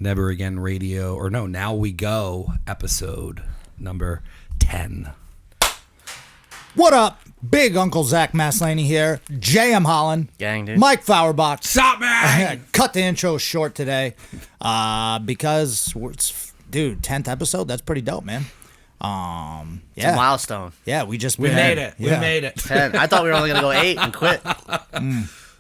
Never Again Radio, or no, Now We Go, episode number 10. What up? Big Uncle Zach Maslany here. J.M. Holland. Gang, dude. Mike Fauerbach. Stop, man! Cut the intro short today because, dude, 10th episode, that's pretty dope, man. Yeah. It's a milestone. Yeah, we made it. Yeah. We made it. 10. I thought we were only going to go 8 and quit.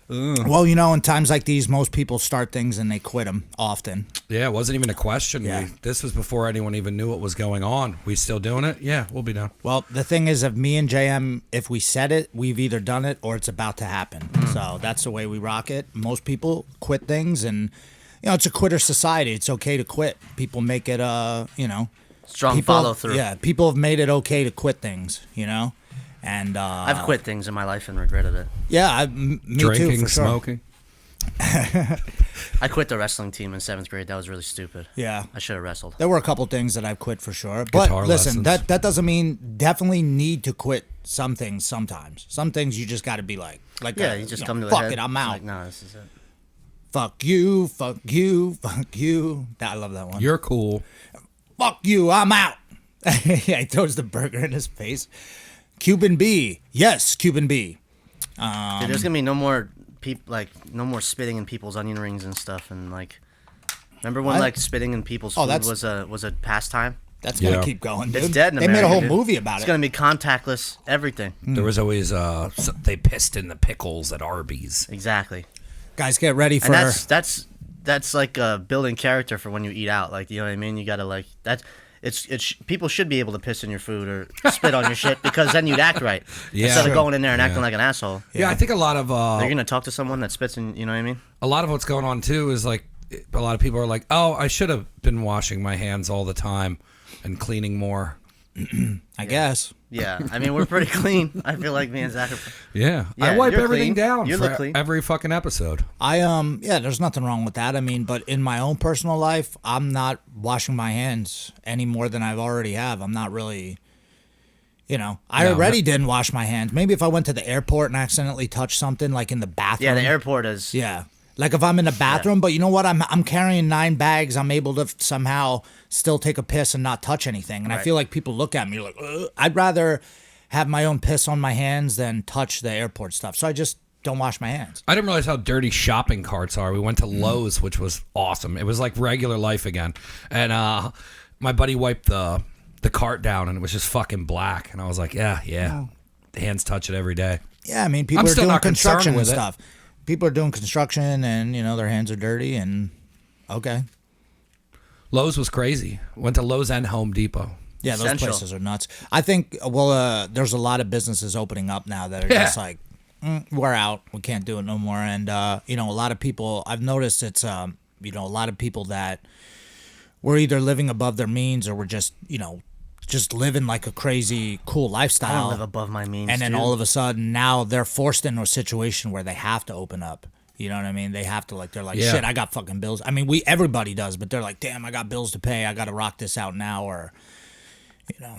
Well, you know, in times like these, most people start things and they quit them often. Yeah, it wasn't even a question. Yeah. This was before anyone even knew what was going on. We still doing it? Yeah, we'll be done. Well, the thing is, if me and JM, if we said it, we've either done it or it's about to happen. So that's the way we rock it. Most people quit things, and, you know, it's a quitter society. It's okay to quit. People make it, you know. Strong follow through. Yeah, people have made it okay to quit things, you know? And I've quit things in my life and regretted it. Yeah, me Drinking, too, for sure. smoking. I quit the wrestling team in 7th grade. That was really stupid. Yeah. I should have wrestled. There were a couple things that I've quit for sure. But Guitar listen, lessons. that doesn't mean definitely need to quit some things sometimes. Some things you just got to be like Yeah, you just come to a fuck head. it, I'm It's out. like, no, this is it. Fuck you, fuck you, fuck you. I love that one. You're cool. Fuck you, I'm out. Yeah, he throws the burger in his face. Cuban B. Yes, Cuban B. Dude, there's gonna be no more no more spitting in people's onion rings and stuff. And like, remember when like spitting in people's food was a pastime? That's going to Yeah. keep going, dude. It's dead in They America, made a whole dude. movie about It's it. gonna be contactless everything. There was always, they pissed in the pickles at Arby's. Exactly. Guys, get ready for... And that's like building character for when you eat out. Like, you know what I mean? You gotta like that. People should be able to piss in your food or spit on your shit because then you'd act right. Yeah. Instead Sure. of going in there and acting like an asshole. Yeah, I think a lot of You're gonna talk to someone that spits in, you know what I mean? a lot of what's going on too is like a lot of people are like, oh, I should have been washing my hands all the time and cleaning more. I guess. Yeah, I mean we're pretty clean. I feel like me and Zach are. Yeah, Yeah, I wipe you're everything clean. down You for look clean. every fucking episode. Yeah, there's nothing wrong with that. I mean, but in my own personal life, I'm not washing my hands any more than I've already have. I'm not really, you know, I already didn't wash my hands. Maybe if I went to the airport and accidentally touched something like in the bathroom. Yeah, the airport is. Yeah. Like if I'm in the bathroom, but you know what? I'm carrying 9 bags. I'm able to somehow still take a piss and not touch anything. And I feel like people look at me like, ugh. I'd rather have my own piss on my hands than touch the airport stuff. So I just don't wash my hands. I didn't realize how dirty shopping carts are. We went to Lowe's, which was awesome. It was like regular life again. And my buddy wiped the cart down, and it was just fucking black. And I was like, yeah. Hands touch it every day. Yeah, I mean, people I'm are still doing not concerned construction and with it. stuff. People are doing construction and, you know, their hands are dirty and okay. Lowe's was crazy. Went to Lowe's and Home Depot. Yeah, those Essential. places are nuts. I think, there's a lot of businesses opening up now that are just like, we're out. We can't do it no more. And, you know, a lot of people, I've noticed it's, you know, a lot of people that were either living above their means or were just, you know, just living like a crazy, cool I lifestyle. don't live above my means. And then dude. all of a sudden, now they're forced into a situation where they have to open up. You know what I mean? They have to, like, they're like, Yeah. shit, I got fucking bills. I mean, everybody does, but they're like, damn, I got bills to pay. I got to rock this out now, or, you know,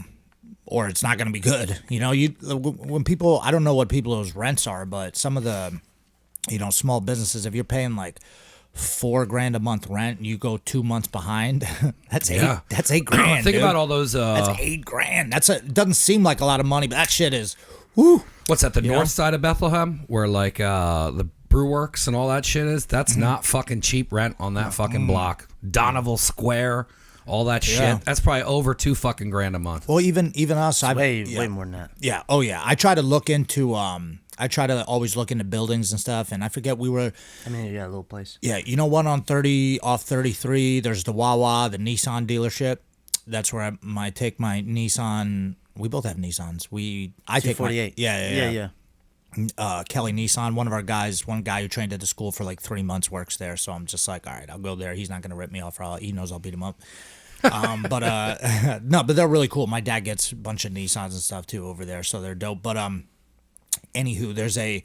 or it's not going to be good. You know, when people, I don't know what people's rents are, but some of the, you know, small businesses, if you're paying like $4,000 a month rent, and you go 2 months behind, that's $8,000. Think dude. about all those. That's $8,000. It doesn't seem like a lot of money, but that shit is, whoo. What's that? The You north know? side of Bethlehem, where like the brew works and all that shit is. That's not fucking cheap rent on that fucking block. Donneville Square, all that shit. Yeah. That's probably over $2 fucking grand a month. Well, even us, way more than that. Yeah. Oh, yeah. I try to look into. I try to always look into buildings and stuff, and I forget we were. I mean, yeah, a little place. Yeah, you know what? On 30 off 33, there's the Wawa, the Nissan dealership. That's where I take my Nissan. We both have Nissans. I take my 48. Yeah. Kelly Nissan, one guy who trained at the school for like 3 months works there. So I'm just like, all right, I'll go there. He's not gonna rip me off. He knows I'll beat him up. But they're really cool. My dad gets a bunch of Nissans and stuff too over there, so they're dope. But anywho, there's a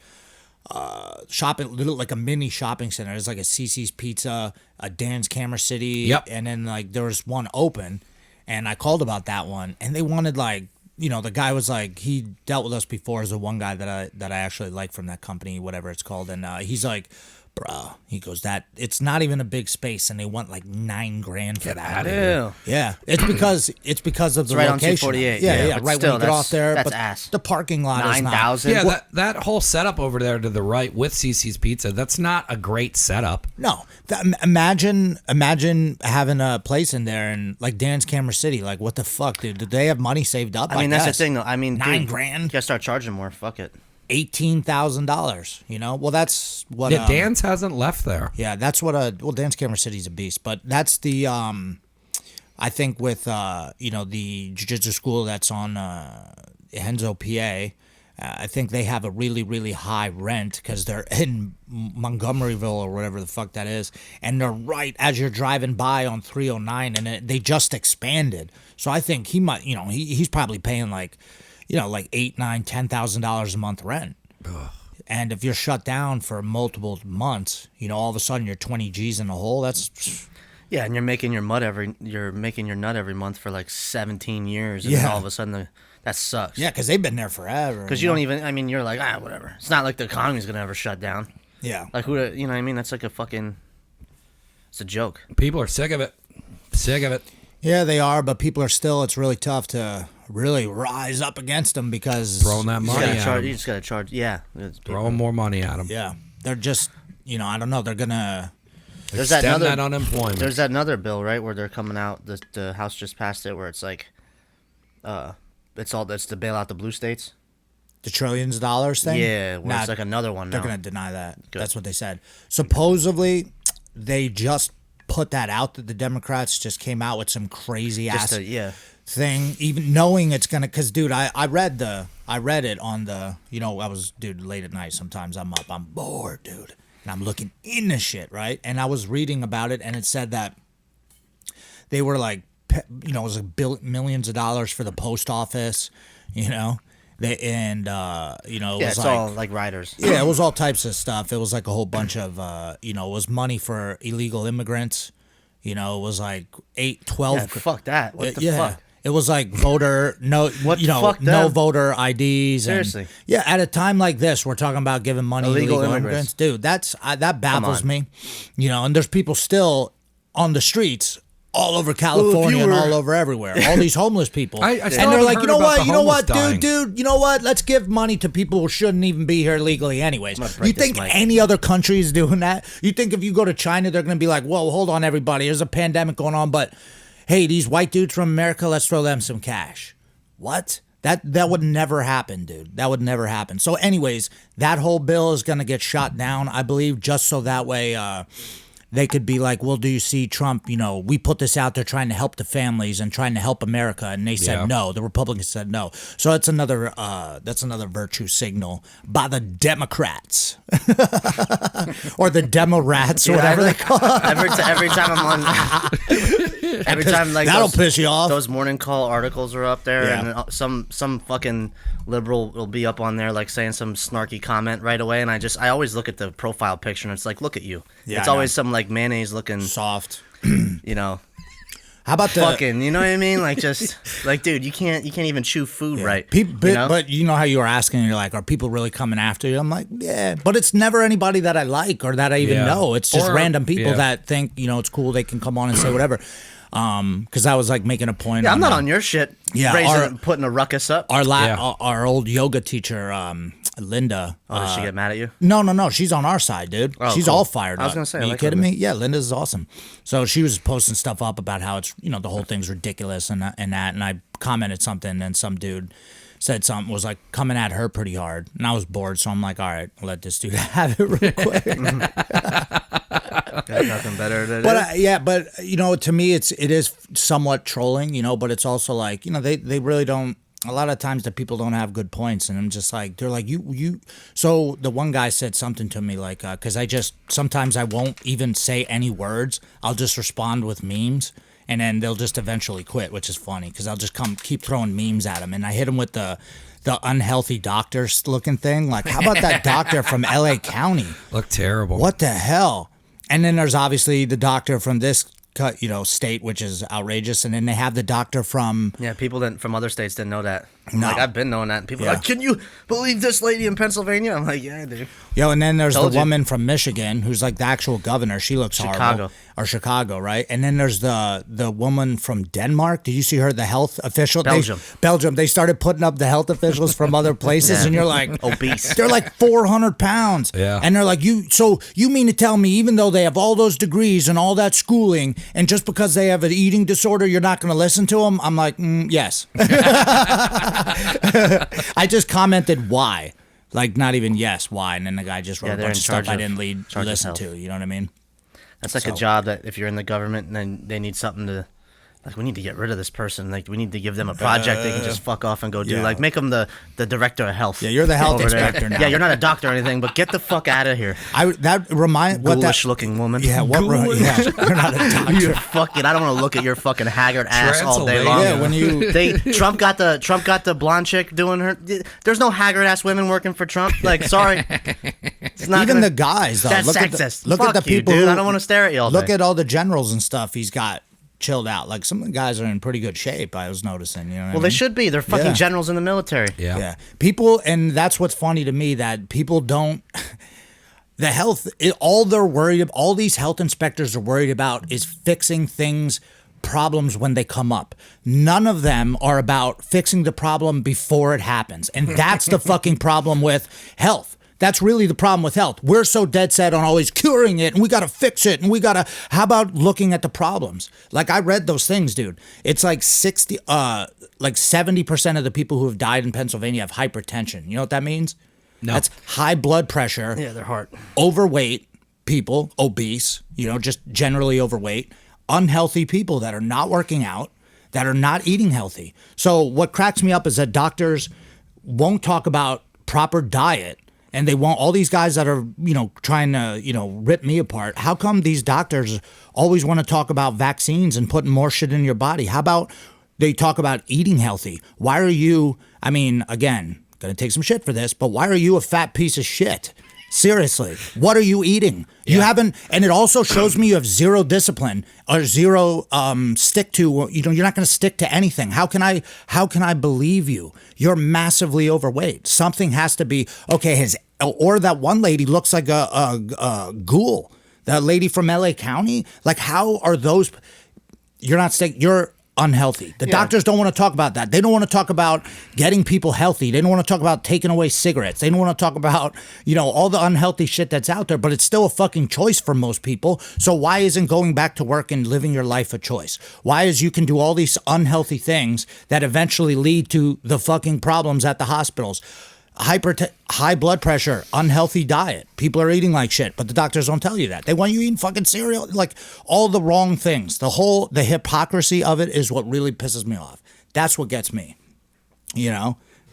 like a mini shopping center. There's like a CC's Pizza, a Dan's Camera City, Yep. and then like there was one open, and I called about that one, and they wanted like. You know, the guy was like, he dealt with us before as the one guy that I actually like from that company, whatever it's called. And he's like, bro. He goes, that it's not even a big space, and they want like $9,000 for that. Ew. Yeah, it's because of the right on location. 248. Yeah, But right still, when you get off there. that's but ass. the parking lot is not. 9,000. Yeah, that whole setup over there to the right with CC's Pizza, that's not a great setup. No, imagine having a place in there and like Dan's Camera City. Like, what the fuck, dude? Did they have money saved up? I mean, that's the thing, though. I mean, $9,000, you gotta start charging more. Fuck it. $18,000. You know, well, that's what. Yeah, Dan's hasn't left there. Yeah, that's what Dan's Camera City's a beast, but that's the I think with the jiu-jitsu school that's on Henzo, PA. I think they have a really, really high rent because they're in Montgomeryville or whatever the fuck that is, and they're right as you're driving by on 309, and they just expanded. So I think he might, he's probably paying like $8,000, $9,000, $10,000 a month rent. Ugh. And if you're shut down for multiple months, all of a sudden you're 20 G's in the hole. That's yeah, and you're making your nut every month for like 17 years, and then all of a sudden that sucks. Yeah, because they've been there forever. Because you don't even. I mean, you're like, whatever. It's not like the economy's gonna ever shut down. Yeah. Like who? You know what I mean? That's like a fucking. It's a joke. People are sick of it. Sick of it. Yeah, they are, but people are still. It's really tough to really rise up against them because throwing that money at them. You just gotta charge. Yeah. Throwing more money at them. Yeah, they're just. I don't know. They're gonna. There's extend that unemployment. There's that another bill, right, where they're coming out. The House just passed it, where it's like, it's to bail out the blue states. The trillions of dollars thing. Yeah, where it's like another one. They're now. gonna deny that. Good. That's what they said. Supposedly, they just put that out. That the Democrats just came out with some crazy ass thing, even knowing it's gonna. Because, dude, I read it on the. I was late at night. Sometimes I'm up. I'm bored, dude. And I'm looking into shit, right? And I was reading about it, and it said that they were like, it was like millions of dollars for the post office, it was it's like, all like riders. Yeah, it was all types of stuff. It was like a whole bunch of, it was money for illegal immigrants. It was like 12. Yeah, fuck that. What the fuck? It was like voter no voter IDs. Seriously. And, at a time like this, we're talking about giving money to illegal immigrants. Dude, that baffles me. And there's people still on the streets all over California and all over everywhere. All these homeless people. I and still they're haven't like, heard you know about what, the homeless dying. dude, you know what? Let's give money to people who shouldn't even be here legally anyways. You think any other country is doing that? You think if you go to China, they're going to be like, whoa, hold on, everybody. There's a pandemic going on, but hey, these white dudes from America, let's throw them some cash. What? That would never happen, dude. That would never happen. So anyways, that whole bill is going to get shot down, I believe, just so that way they could be like, well, do you see Trump, we put this out there trying to help the families and trying to help America. And they said no. The Republicans said no. So that's another virtue signal by the Democrats or the Demorats or whatever they call it. Every time I'm on, every time like that'll piss you off. Those morning call articles are up there, and some fucking liberal will be up on there like saying some snarky comment right away, and I always look at the profile picture and it's like, look at you. Yeah, it's always some like mayonnaise looking soft. How about the fucking? You know what I mean? Like just like, dude, you can't even chew food right. But you know how you were asking, you're like, are people really coming after you? I'm like, yeah, but it's never anybody that I like or that I even know. It's just random people that think it's cool. They can come on and say whatever. Because I was like making a point. Yeah, I'm not on your shit. Yeah, putting a ruckus up. Our old yoga teacher, Linda. Did she get mad at you? No. She's on our side, dude. She's all fired up. I was gonna say, are you kidding me? Yeah, Linda's awesome. So she was posting stuff up about how it's the whole thing's ridiculous and that, and I commented something, and some dude said something, was like coming at her pretty hard, and I was bored, so I'm like, all right, I'll let this dude have it real quick. Got nothing better to do. But to me, it is somewhat trolling, but it's also like, they really don't. A lot of times the people don't have good points, and I'm just like, they're like, you. So the one guy said something to me like, because sometimes I won't even say any words. I'll just respond with memes, and then they'll just eventually quit, which is funny because I'll just keep throwing memes at them, and I hit them with the unhealthy doctor looking thing. Like, how about that doctor from LA County? Look terrible. What the hell? And then there's obviously the doctor from this state, which is outrageous, and then they have the doctor from people from other states didn't know that. Like, I've been knowing that. And people are like, can you believe this lady in Pennsylvania? I'm like, yeah, dude. Yo, and then there's the woman from Michigan who's like the actual governor. She looks horrible. Or Chicago, right? And then there's the woman from Denmark. Did you see her, the health official? Belgium. They started putting up the health officials from other places, and you're like... Obese. They're like 400 pounds. Yeah. And they're like, so you mean to tell me, even though they have all those degrees and all that schooling, and just because they have an eating disorder, you're not going to listen to them? I'm like, yes. I just commented why. Like, not even yes, why? And then the guy just wrote a bunch of stuff I didn't listen to. You know what I mean? That's like a job that if you're in the government and then they need something to, like, we need to get rid of this person. Like, we need to give them a project they can just fuck off and go do. Like, make them the director of health. Yeah, you're the health inspector now. Yeah, you're not a doctor or anything, but get the fuck out of here. Ghoulish looking woman. Yeah, you're not a doctor. You're fucking. I don't want to look at your fucking haggard ass all day long. Yeah, when you Trump got the blonde chick doing her. There's no haggard ass women working for Trump. Like, sorry. Even the guys though. That's sexist. Look at the people. Dude, I don't want to stare at you all day. Look at all the generals and stuff he's got chilled out. Like, some of the guys are in pretty good shape, I was noticing. You know what I mean? They should be. They're fucking generals in the military. Yeah. People, and that's what's funny to me, that people don't. The health, all they're worried about, all these health inspectors are worried about is fixing problems when they come up. None of them are about fixing the problem before it happens. And that's the fucking problem with health. That's really the problem with health. We're so dead set on always curing it, and we got to fix it, and how about looking at the problems? Like, I read those things, dude. It's like 70% of the people who have died in Pennsylvania have hypertension. You know what that means? No. That's high blood pressure. Yeah, their heart. Overweight people, obese, just generally overweight, unhealthy people that are not working out, that are not eating healthy. So what cracks me up is that doctors won't talk about proper diet. And they want all these guys that are, trying to, rip me apart. How come these doctors always want to talk about vaccines and putting more shit in your body? How about they talk about eating healthy? Why are you, again, going to take some shit for this, but why are you a fat piece of shit? Seriously, what are you eating? Yeah. You haven't, and it also shows me you have zero discipline or zero stick to. You're not going to stick to anything. How can I believe you? You're massively overweight. Something has to be okay. Or that one lady looks like a ghoul. That lady from LA County. Like, how are those? You're not sticking. You're unhealthy. The doctors don't want to talk about that. They don't want to talk about getting people healthy. They don't want to talk about taking away cigarettes. They don't want to talk about, all the unhealthy shit that's out there, but it's still a fucking choice for most people. So why isn't going back to work and living your life a choice? Why is you can do all these unhealthy things that eventually lead to the fucking problems at the hospitals? High blood pressure, unhealthy diet. People are eating like shit, but the doctors don't tell you that. They want you eating fucking cereal, like all the wrong things. The hypocrisy of it is what really pisses me off. That's what gets me,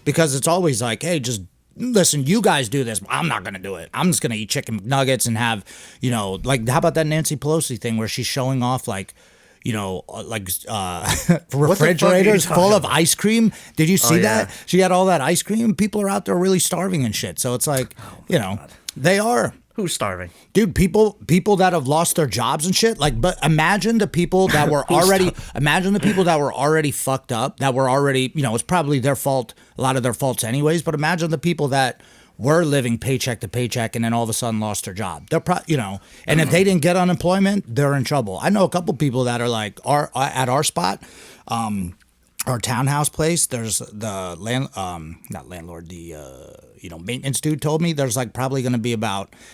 because it's always like, hey, just listen, you guys do this. I'm not going to do it. I'm just going to eat chicken nuggets and have, like, how about that Nancy Pelosi thing where she's showing off refrigerators full of ice cream. Did you see that? She had all that ice cream. People are out there really starving and shit. So it's like, they are. Who's starving? Dude, people that have lost their jobs and shit. Like, but imagine the people that were already fucked up, that were already, it's probably their fault, a lot of their faults anyways, but imagine the people that were living paycheck to paycheck and then all of a sudden lost their job. They're and if they didn't get unemployment, they're in trouble. I know a couple people that are like at our spot, our townhouse place. There's the maintenance dude told me there's like probably going to be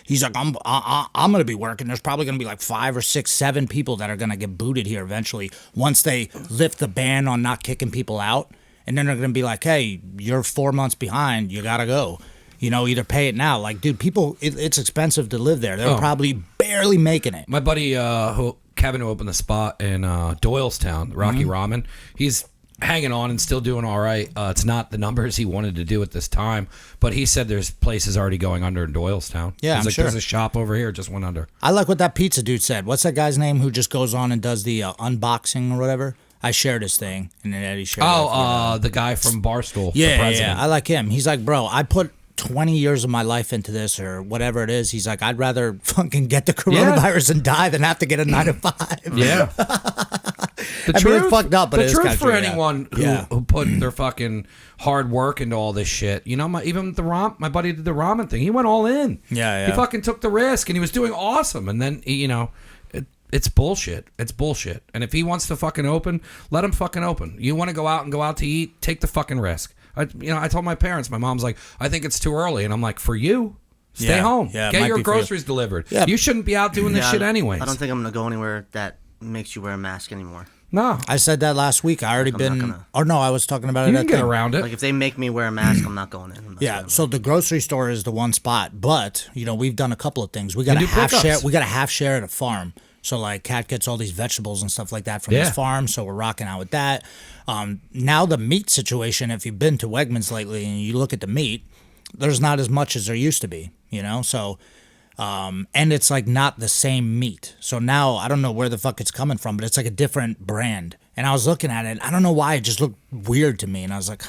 he's like, I'm going to be working. There's probably going to be like 5 or 6, 7 people that are going to get booted here eventually once they lift the ban on not kicking people out. And then they're going to be like, hey, you're 4 months behind. You got to go. Either pay it now. Like, dude, people, it's expensive to live there. They're probably barely making it. My buddy, Kevin, who opened the spot in Doylestown, Rocky Ramen, he's hanging on and still doing all right. It's not the numbers he wanted to do at this time, but he said there's places already going under in Doylestown. Yeah, He's I'm like, sure. There's a shop over here just went under. I like what that pizza dude said. What's that guy's name who just goes on and does the unboxing or whatever? I shared his thing, and then Eddie shared it. The guy from Barstool. Yeah, the president. I like him. He's like, bro, I put 20 years of my life into this or whatever it is. He's like, I'd rather fucking get the coronavirus and die than have to get a 9 to 5. Yeah. The I truth, mean, it's fucked up, but the it is truth kinda for true, yeah. anyone who put their fucking hard work into all this shit. You know, my buddy did the ramen thing. He went all in. Yeah. He fucking took the risk, and he was doing awesome. And then, it's bullshit. It's bullshit. And if he wants to fucking open, let him fucking open. You want to go out to eat, take the fucking risk. I told my parents. My mom's like, I think it's too early, and I'm like, for you. Stay home. Yeah, Get your groceries delivered. Yeah. You shouldn't be out doing this shit anyways. I don't think I'm gonna go anywhere that makes you wear a mask anymore. No. I said that last week. I already I was talking about You it. can get around it. Like if they make me wear a mask, I'm not going in. Yeah, so the grocery store is the one spot, but we've done a couple of things. We got You a do half pickups. share. We got a half share at a farm. So like Kat gets all these vegetables and stuff like that from his farm. So we're rocking out with that. Now the meat situation. If you've been to Wegmans lately and you look at the meat, there's not as much as there used to be. So. And it's like not the same meat. So now I don't know where the fuck it's coming from, but it's like a different brand. And I was looking at it. I don't know why it just looked weird to me. And I was like,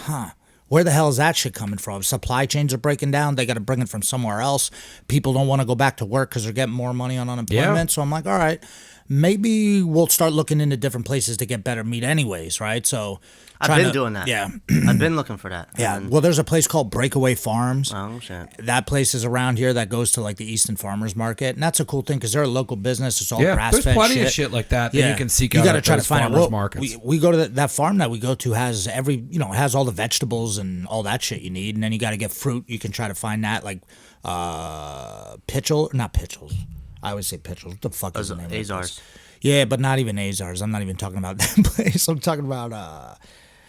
where the hell is that shit coming from? Supply chains are breaking down. They got to bring it from somewhere else. People don't want to go back to work because they're getting more money on unemployment. Yeah. So I'm like, all right, maybe we'll start looking into different places to get better meat anyways, right? So I've been doing that. Yeah. I've been looking for that. Yeah. And Well, there's a place called Breakaway Farms. oh shit. That place is around here that goes to like the Easton Farmers Market, and that's a cool thing because they're a local business. It's all grass-fed there's plenty shit. of shit like that you can seek out. You got to at try to those find farmers it. markets. We go to that farm that we go to has has all the vegetables and all that shit you need, and then you got to get fruit. You can try to find that like not pitchels. I always say pitchels. What the fuck is the name? Azars. Yeah, but not even Azars. I'm not even talking about that place. I'm talking about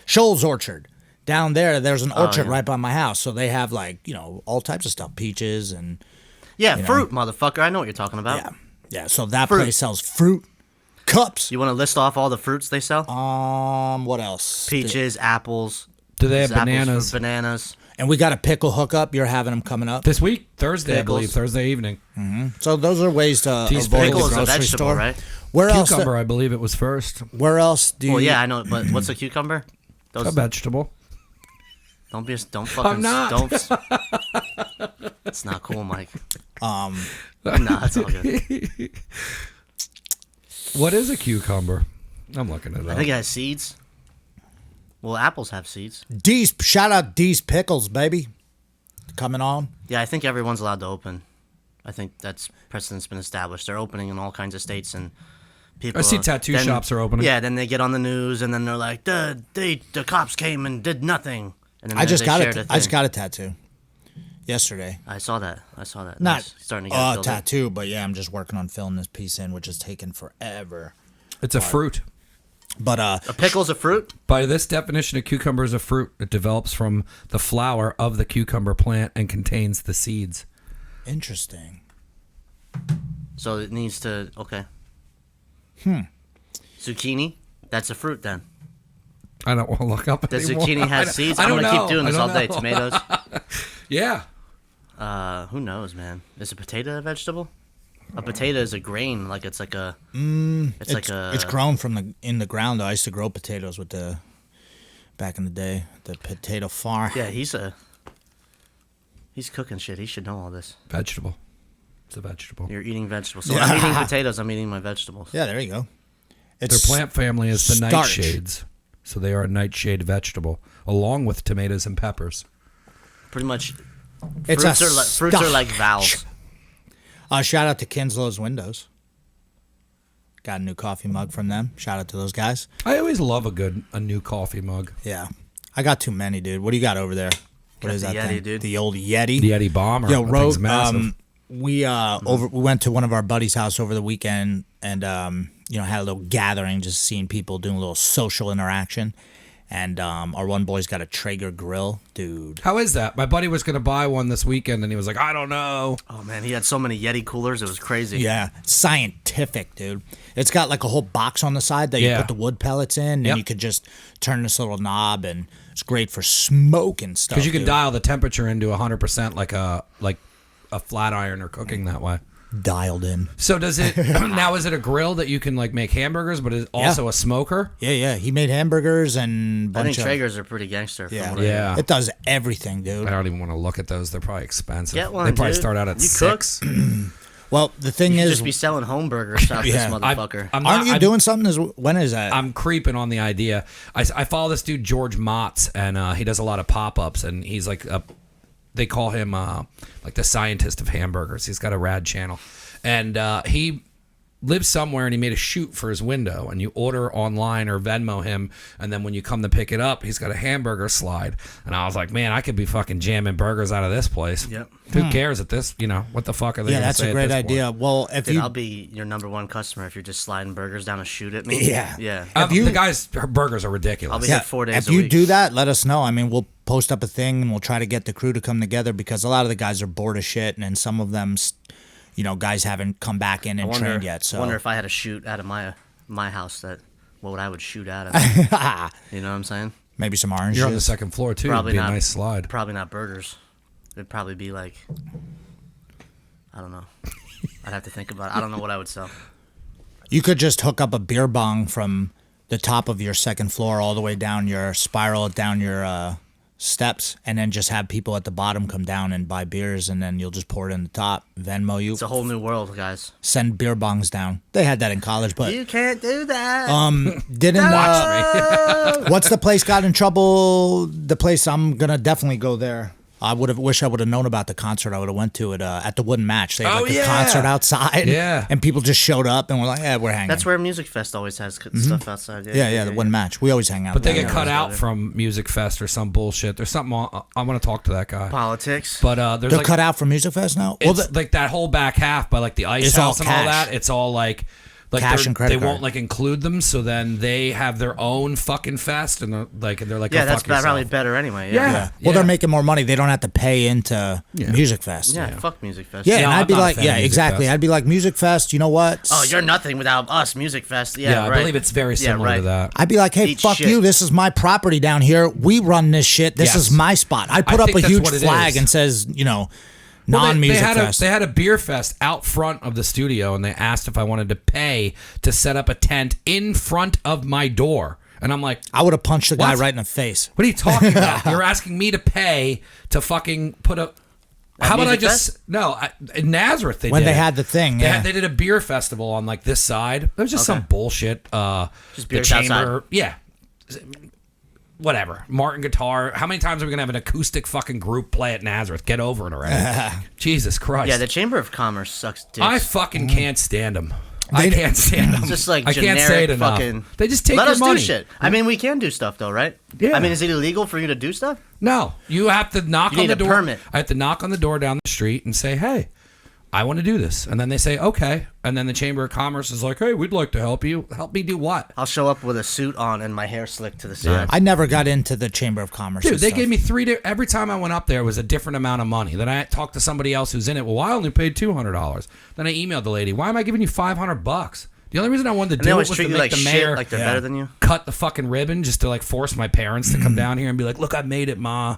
Shoals Orchard. Down there's an orchard right by my house. So they have like, all types of stuff. Peaches and... Yeah, fruit, motherfucker. I know what you're talking about. Yeah, so that place sells fruit, cups. You want to list off all the fruits they sell? What else? Peaches, apples. Do they have Apples, bananas? Bananas. And we got a pickle hookup. You're having them coming up. This week? Thursday, Pickles. I believe. Thursday evening. So those are ways to These avoid Pickle the is a grocery vegetable, store. right? Where else? Cucumber, I believe it was first. Where else do you... Well, yeah, I know, but what's a cucumber? A vegetable. Don't fucking. I'm not. Don't. It's not cool, Mike. No, it's all good. What is a cucumber? I'm looking it up. I think it has seeds. Well, apples have seeds. Shout out D's Pickles, baby. Coming on. Yeah, I think everyone's allowed to open. I think that's precedent's been established. They're opening in all kinds of states, and people. I see tattoo shops are opening. Yeah, then they get on the news, and then they're like, the cops came and did nothing. And then I just got shared it. I just got a tattoo yesterday. I saw that. Not Nice. Starting to get a filled in. tattoo, but yeah, I'm just working on filling this piece in, which is taking forever. It's a fruit. But A pickle's a fruit? By this definition, a cucumber is a fruit. It develops from the flower of the cucumber plant and contains the seeds. interesting. So it needs to. Okay. Zucchini? That's a fruit then. I don't want to look up Does anymore. zucchini have seeds? I I'm don't going to know. keep doing I this don't all day. know. Tomatoes? Yeah. Who knows, man? Is a potato a vegetable? A potato is a grain. Like it's like a. It's grown in the ground. I used to grow potatoes back in the day, the potato farm. Yeah, he's cooking shit. He should know all this. Vegetable. It's a vegetable. You're eating vegetables. So when I'm eating potatoes, I'm eating my vegetables. Yeah, there you go. Their It's plant family is the starch. nightshades. So they are a nightshade vegetable, along with tomatoes and peppers. Pretty much. It's Fruits are like vowels. Shout out to Kinslow's Windows. Got a new coffee mug from them. Shout out to those guys. I always love a new coffee mug. Yeah, I got too many, dude. What do you got over there? What Got is the that Yeti, thing? dude. The old Yeti. The Yeti Bomber. Yo, That Ro, thing's massive. we went to one of our buddies' house over the weekend, and had a little gathering, just seeing people doing a little social interaction. And our one boy's got a Traeger grill, dude. How is that? My buddy was going to buy one this weekend, and he was like, I don't know. Oh man, he had so many Yeti coolers. It was crazy. Yeah, scientific, dude. It's got like a whole box on the side that you put the wood pellets in, and Yep. you could just turn this little knob, and it's great for smoking stuff. Because you can dude. dial the temperature into 100% like a flat iron or cooking that way. Dialed in. So does it now? Is it a grill that you can like make hamburgers, but is also a smoker? Yeah. He made hamburgers and I think bunch of Traegers are pretty gangster. From yeah. what I hear. Yeah. It does everything, dude. I don't even want to look at those. They're probably expensive. Get one, They probably dude. start out at You $6. Well, the thing You is, just be selling home burgers out this motherfucker. aren't you doing something? When is that? I'm creeping on the idea. I follow this dude George Motz, and he does a lot of pop-ups, and he's like they call him like the scientist of hamburgers. He's got a rad channel, and he lives somewhere, and he made a chute for his window, and you order online or Venmo him, and then when you come to pick it up, he's got a hamburger slide. And I was like, man, I could be fucking jamming burgers out of this place. Yep. Who cares at this? What the fuck are they? Yeah, gonna that's say a great at this idea. point? Well, if Dude, you, I'll be your number one customer if you're just sliding burgers down a chute at me. Yeah. Yeah. The guys' burgers are ridiculous. I'll be here 4 days if a you week. do that, let us know. I mean, we'll post up a thing and we'll try to get the crew to come together because a lot of the guys are bored of shit, and then some of them, guys haven't come back in and trained yet. So I wonder if I had a shoot out of my house, what would I would shoot out of? You know what I'm saying? maybe some oranges. You're on the second floor too. Probably It'd be not. a nice slide. Probably not burgers. It'd probably be like, I don't know. I'd have to think about it. I don't know what I would sell. You could just hook up a beer bong from the top of your second floor all the way down your spiral down your steps, and then just have people at the bottom come down and buy beers, and then you'll just pour it in the top, Venmo you. It's a whole new world, guys. Send beer bongs down. They had that in college, but You can't do that. didn't Watch me. what's the place got in trouble? The place I'm gonna definitely go there. I wish I would have known about the concert. I would have went to it at the Wooden Match. They had like a concert outside. Yeah. And people just showed up and were like, "Yeah, we're hanging." That's where Music Fest always has stuff outside. Yeah, the Wooden Match. We always hang out. But they there. get cut out from Music Fest or some bullshit. There's something I want to talk to that guy. Politics. But there's They're like, cut out from Music Fest now. it's like that whole back half by like the Ice It's House all and all cash. that. It's all like Cash and credit they card. won't like include them. So then they have their own fucking fest, and they're like, yeah, go that's fuck yourself. probably better anyway. Yeah. Well, they're making more money. They don't have to pay into Music Fest. Yeah, fuck Music Fest. Yeah, No, and I'd I'm be not a like, fan of yeah, Music exactly. Fest. I'd be like, Music Fest, you know what? Oh, you're nothing without us, Music Fest. Yeah, I right. believe it's very similar to that. I'd be like, hey, Eat fuck shit. you. This is my property down here. We run this shit. This Yes. is my spot. I put I up think a that's huge what it flag is. and says, Well, non-Music they had Fest. they had a beer fest out front of the studio, and they asked if I wanted to pay to set up a tent in front of my door. And I'm like, I would have punched the guy What? right in the face. what are you talking about? You're asking me to pay to fucking put a... How about I Music just... Fest? No, in Nazareth they When did they it. had the thing, They, yeah. they did a beer festival on like this side. It was just some bullshit. Just the beers chamber... outside. Yeah. Whatever. Martin guitar. How many times are we going to have an acoustic fucking group play at Nazareth? Get over it already. Jesus Christ. Yeah, the Chamber of Commerce sucks dicks. I fucking can't stand them. I can't stand them. It's just like I generic can't say it enough. fucking. They just take Let your us money. do shit. I mean, we can do stuff though, right? Yeah. I mean, is it illegal for you to do stuff? No, you have to knock You on need the a door. permit. I have to knock on the door down the street and say, "Hey, I want to do this," and then they say, "Okay," and then the Chamber of Commerce is like, "Hey, we'd like to help you. Help me do what?" I'll show up with a suit on and my hair slicked to the side. I never got into the Chamber of Commerce. Dude, and they stuff. gave me every time I went up there, it was a different amount of money. Then I talked to somebody else who's in it. Well, I only paid $200. Then I emailed the lady, "Why am I giving you $500? The only reason I wanted to And they do it always was treat to you make like the shit, mayor like they're better than you. cut the fucking ribbon, just to like force my parents to come down here and be like, "Look, I made it, Ma."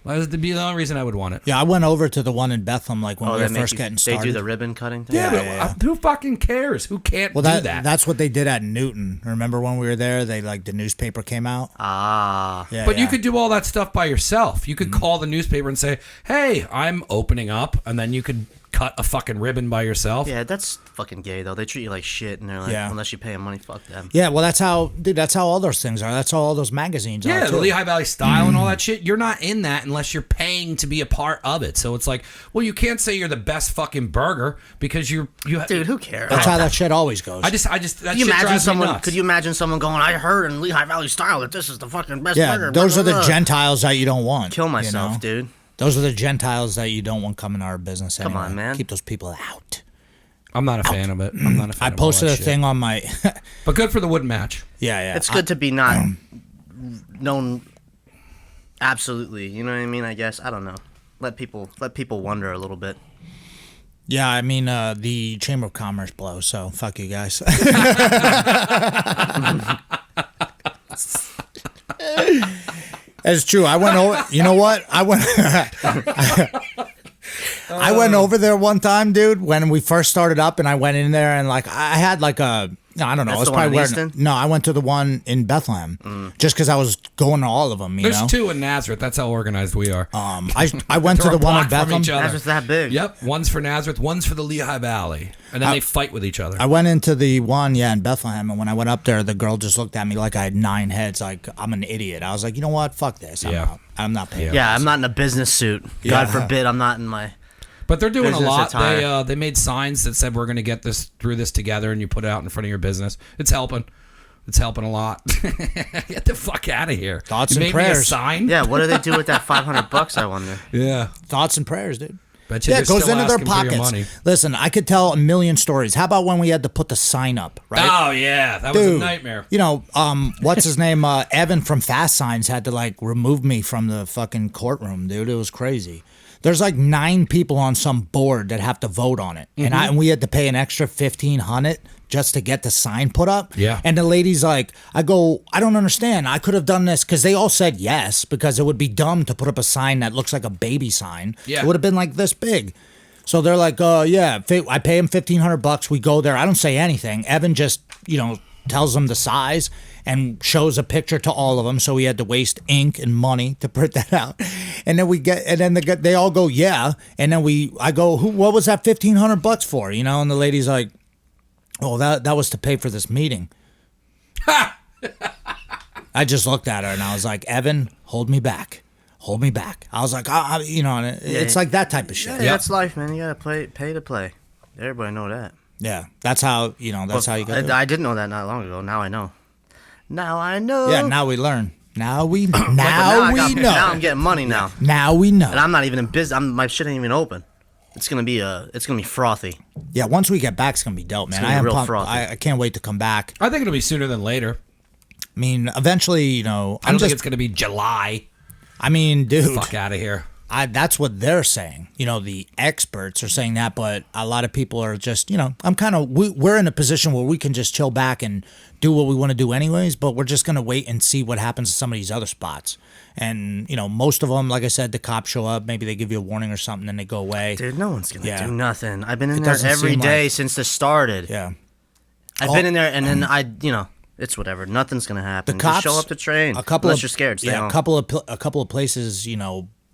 That was the only reason I would want it. Yeah, I went over to the one in Bethlehem like when we they were first getting started. They do the ribbon cutting thing. Yeah, but who fucking cares? Who can't well, do that? that's what they did at Newton. Remember when we were there? They the newspaper came out. Ah. Yeah, But you yeah. could do all that stuff by yourself. You could call the newspaper and say, "Hey, I'm opening up," and then you could cut a fucking ribbon by yourself. Yeah, that's fucking gay though. They treat you like shit, and they're like, Yeah. unless you pay them money, fuck them. Yeah, well, that's how all those things are. That's how all those magazines are. Yeah, too. the Lehigh Valley Style and all that shit. You're not in that unless you're paying to be a part of it. So it's like, well, you can't say you're the best fucking burger because you. Dude, who cares? That's how that shit always goes. I just that Could you shit imagine drives me someone? nuts. Could you imagine someone going? I heard in Lehigh Valley Style that this is the fucking best yeah, burger. those blah, are the blah, blah. Gentiles that you don't want. Kill myself, you know? dude. Those are the Gentiles that you don't want coming to our business. Come on, anyway. man. Keep those people out. I'm not a fan of it. I'm not a fan. I of all posted that a shit. thing on my. But good for the wooden match. yeah. It's good to be not known. Absolutely, you know what I mean. I guess I don't know. Let people wonder a little bit. Yeah, I mean the Chamber of Commerce blows. So fuck you guys. It's true. I went over. You know what? I went. I went over there one time, dude, when we first started up, and I went in there and I had No, I don't know. That's It's the one probably in where. Easton? No, I went to the one in Bethlehem just because I was going to all of them. There's know? 2 in Nazareth. That's how organized we are. I went to They're the a one in block from Bethlehem. each other. Nazareth's that big. Yep, one's for Nazareth, one's for the Lehigh Valley, and then they fight with each other. I went into the one, in Bethlehem, and when I went up there, the girl just looked at me like I had 9 heads, like I'm an idiot. I was like, you know what? Fuck this. I'm not paying. Yeah, I'm not in a business suit. Yeah. God forbid I'm not in my... But they're doing a Business lot. attire. They made signs that said we're going to get this through this together, and you put it out in front of your business. It's helping. It's helping a lot. Get the fuck out of here. Thoughts you and made prayers. Me a sign? Yeah, what do they do with that $500, I wonder? Yeah. Thoughts and prayers, dude. Bet you Yeah, it they're goes still into their asking for your pockets. money. Listen, I could tell a million stories. How about when we had to put the sign up, right? Oh, yeah. That was a nightmare. You know, what's his name? Evan from Fast Signs had to like remove me from the fucking courtroom, dude. It was crazy. There's like 9 people on some board that have to vote on it, and we had to pay an extra $1,500 just to get the sign put up. Yeah. And the lady's like, I go, I don't understand. I could have done this because they all said yes because it would be dumb to put up a sign that looks like a baby sign. Yeah. It would have been like this big. So they're like, yeah, I pay him $1,500. We go there. I don't say anything. Evan just, tells them the size and shows a picture to all of them. So we had to waste ink and money to print that out. And then they all go, yeah. And then I go, what was that $1,500 for? And the lady's like, oh, that was to pay for this meeting. I just looked at her and I was like, Evan, hold me back. Hold me back. I was like, it's like that type of shit. Yeah, that's life, man. You gotta pay to play. Everybody know that. Yeah, that's how how you go. I didn't know that not long ago. Now I know. Yeah, now we learn. Now we know. Now I'm getting money now. Now we know. And I'm not even in business. My shit ain't even open. It's gonna be frothy. Yeah, once we get back, it's gonna be dope, man. It's gonna be real frothy. I can't wait to come back. I think it'll be sooner than later. I mean, eventually, I don't think it's going to be July. I mean, dude. Fuck out of here. That's what they're saying. The experts are saying that, but a lot of people are just, we're in a position where we can just chill back and do what we want to do anyways, but we're just going to wait and see what happens to some of these other spots. And, most of them, like I said, the cops show up, maybe they give you a warning or something, and they go away. Dude, no one's going to do nothing. I've been in there doesn't every seem day like- since this started. Yeah. I've been in there, and then it's whatever. Nothing's going to happen. The cops, just show up to train. Unless you're scared. Stay home. a couple of places,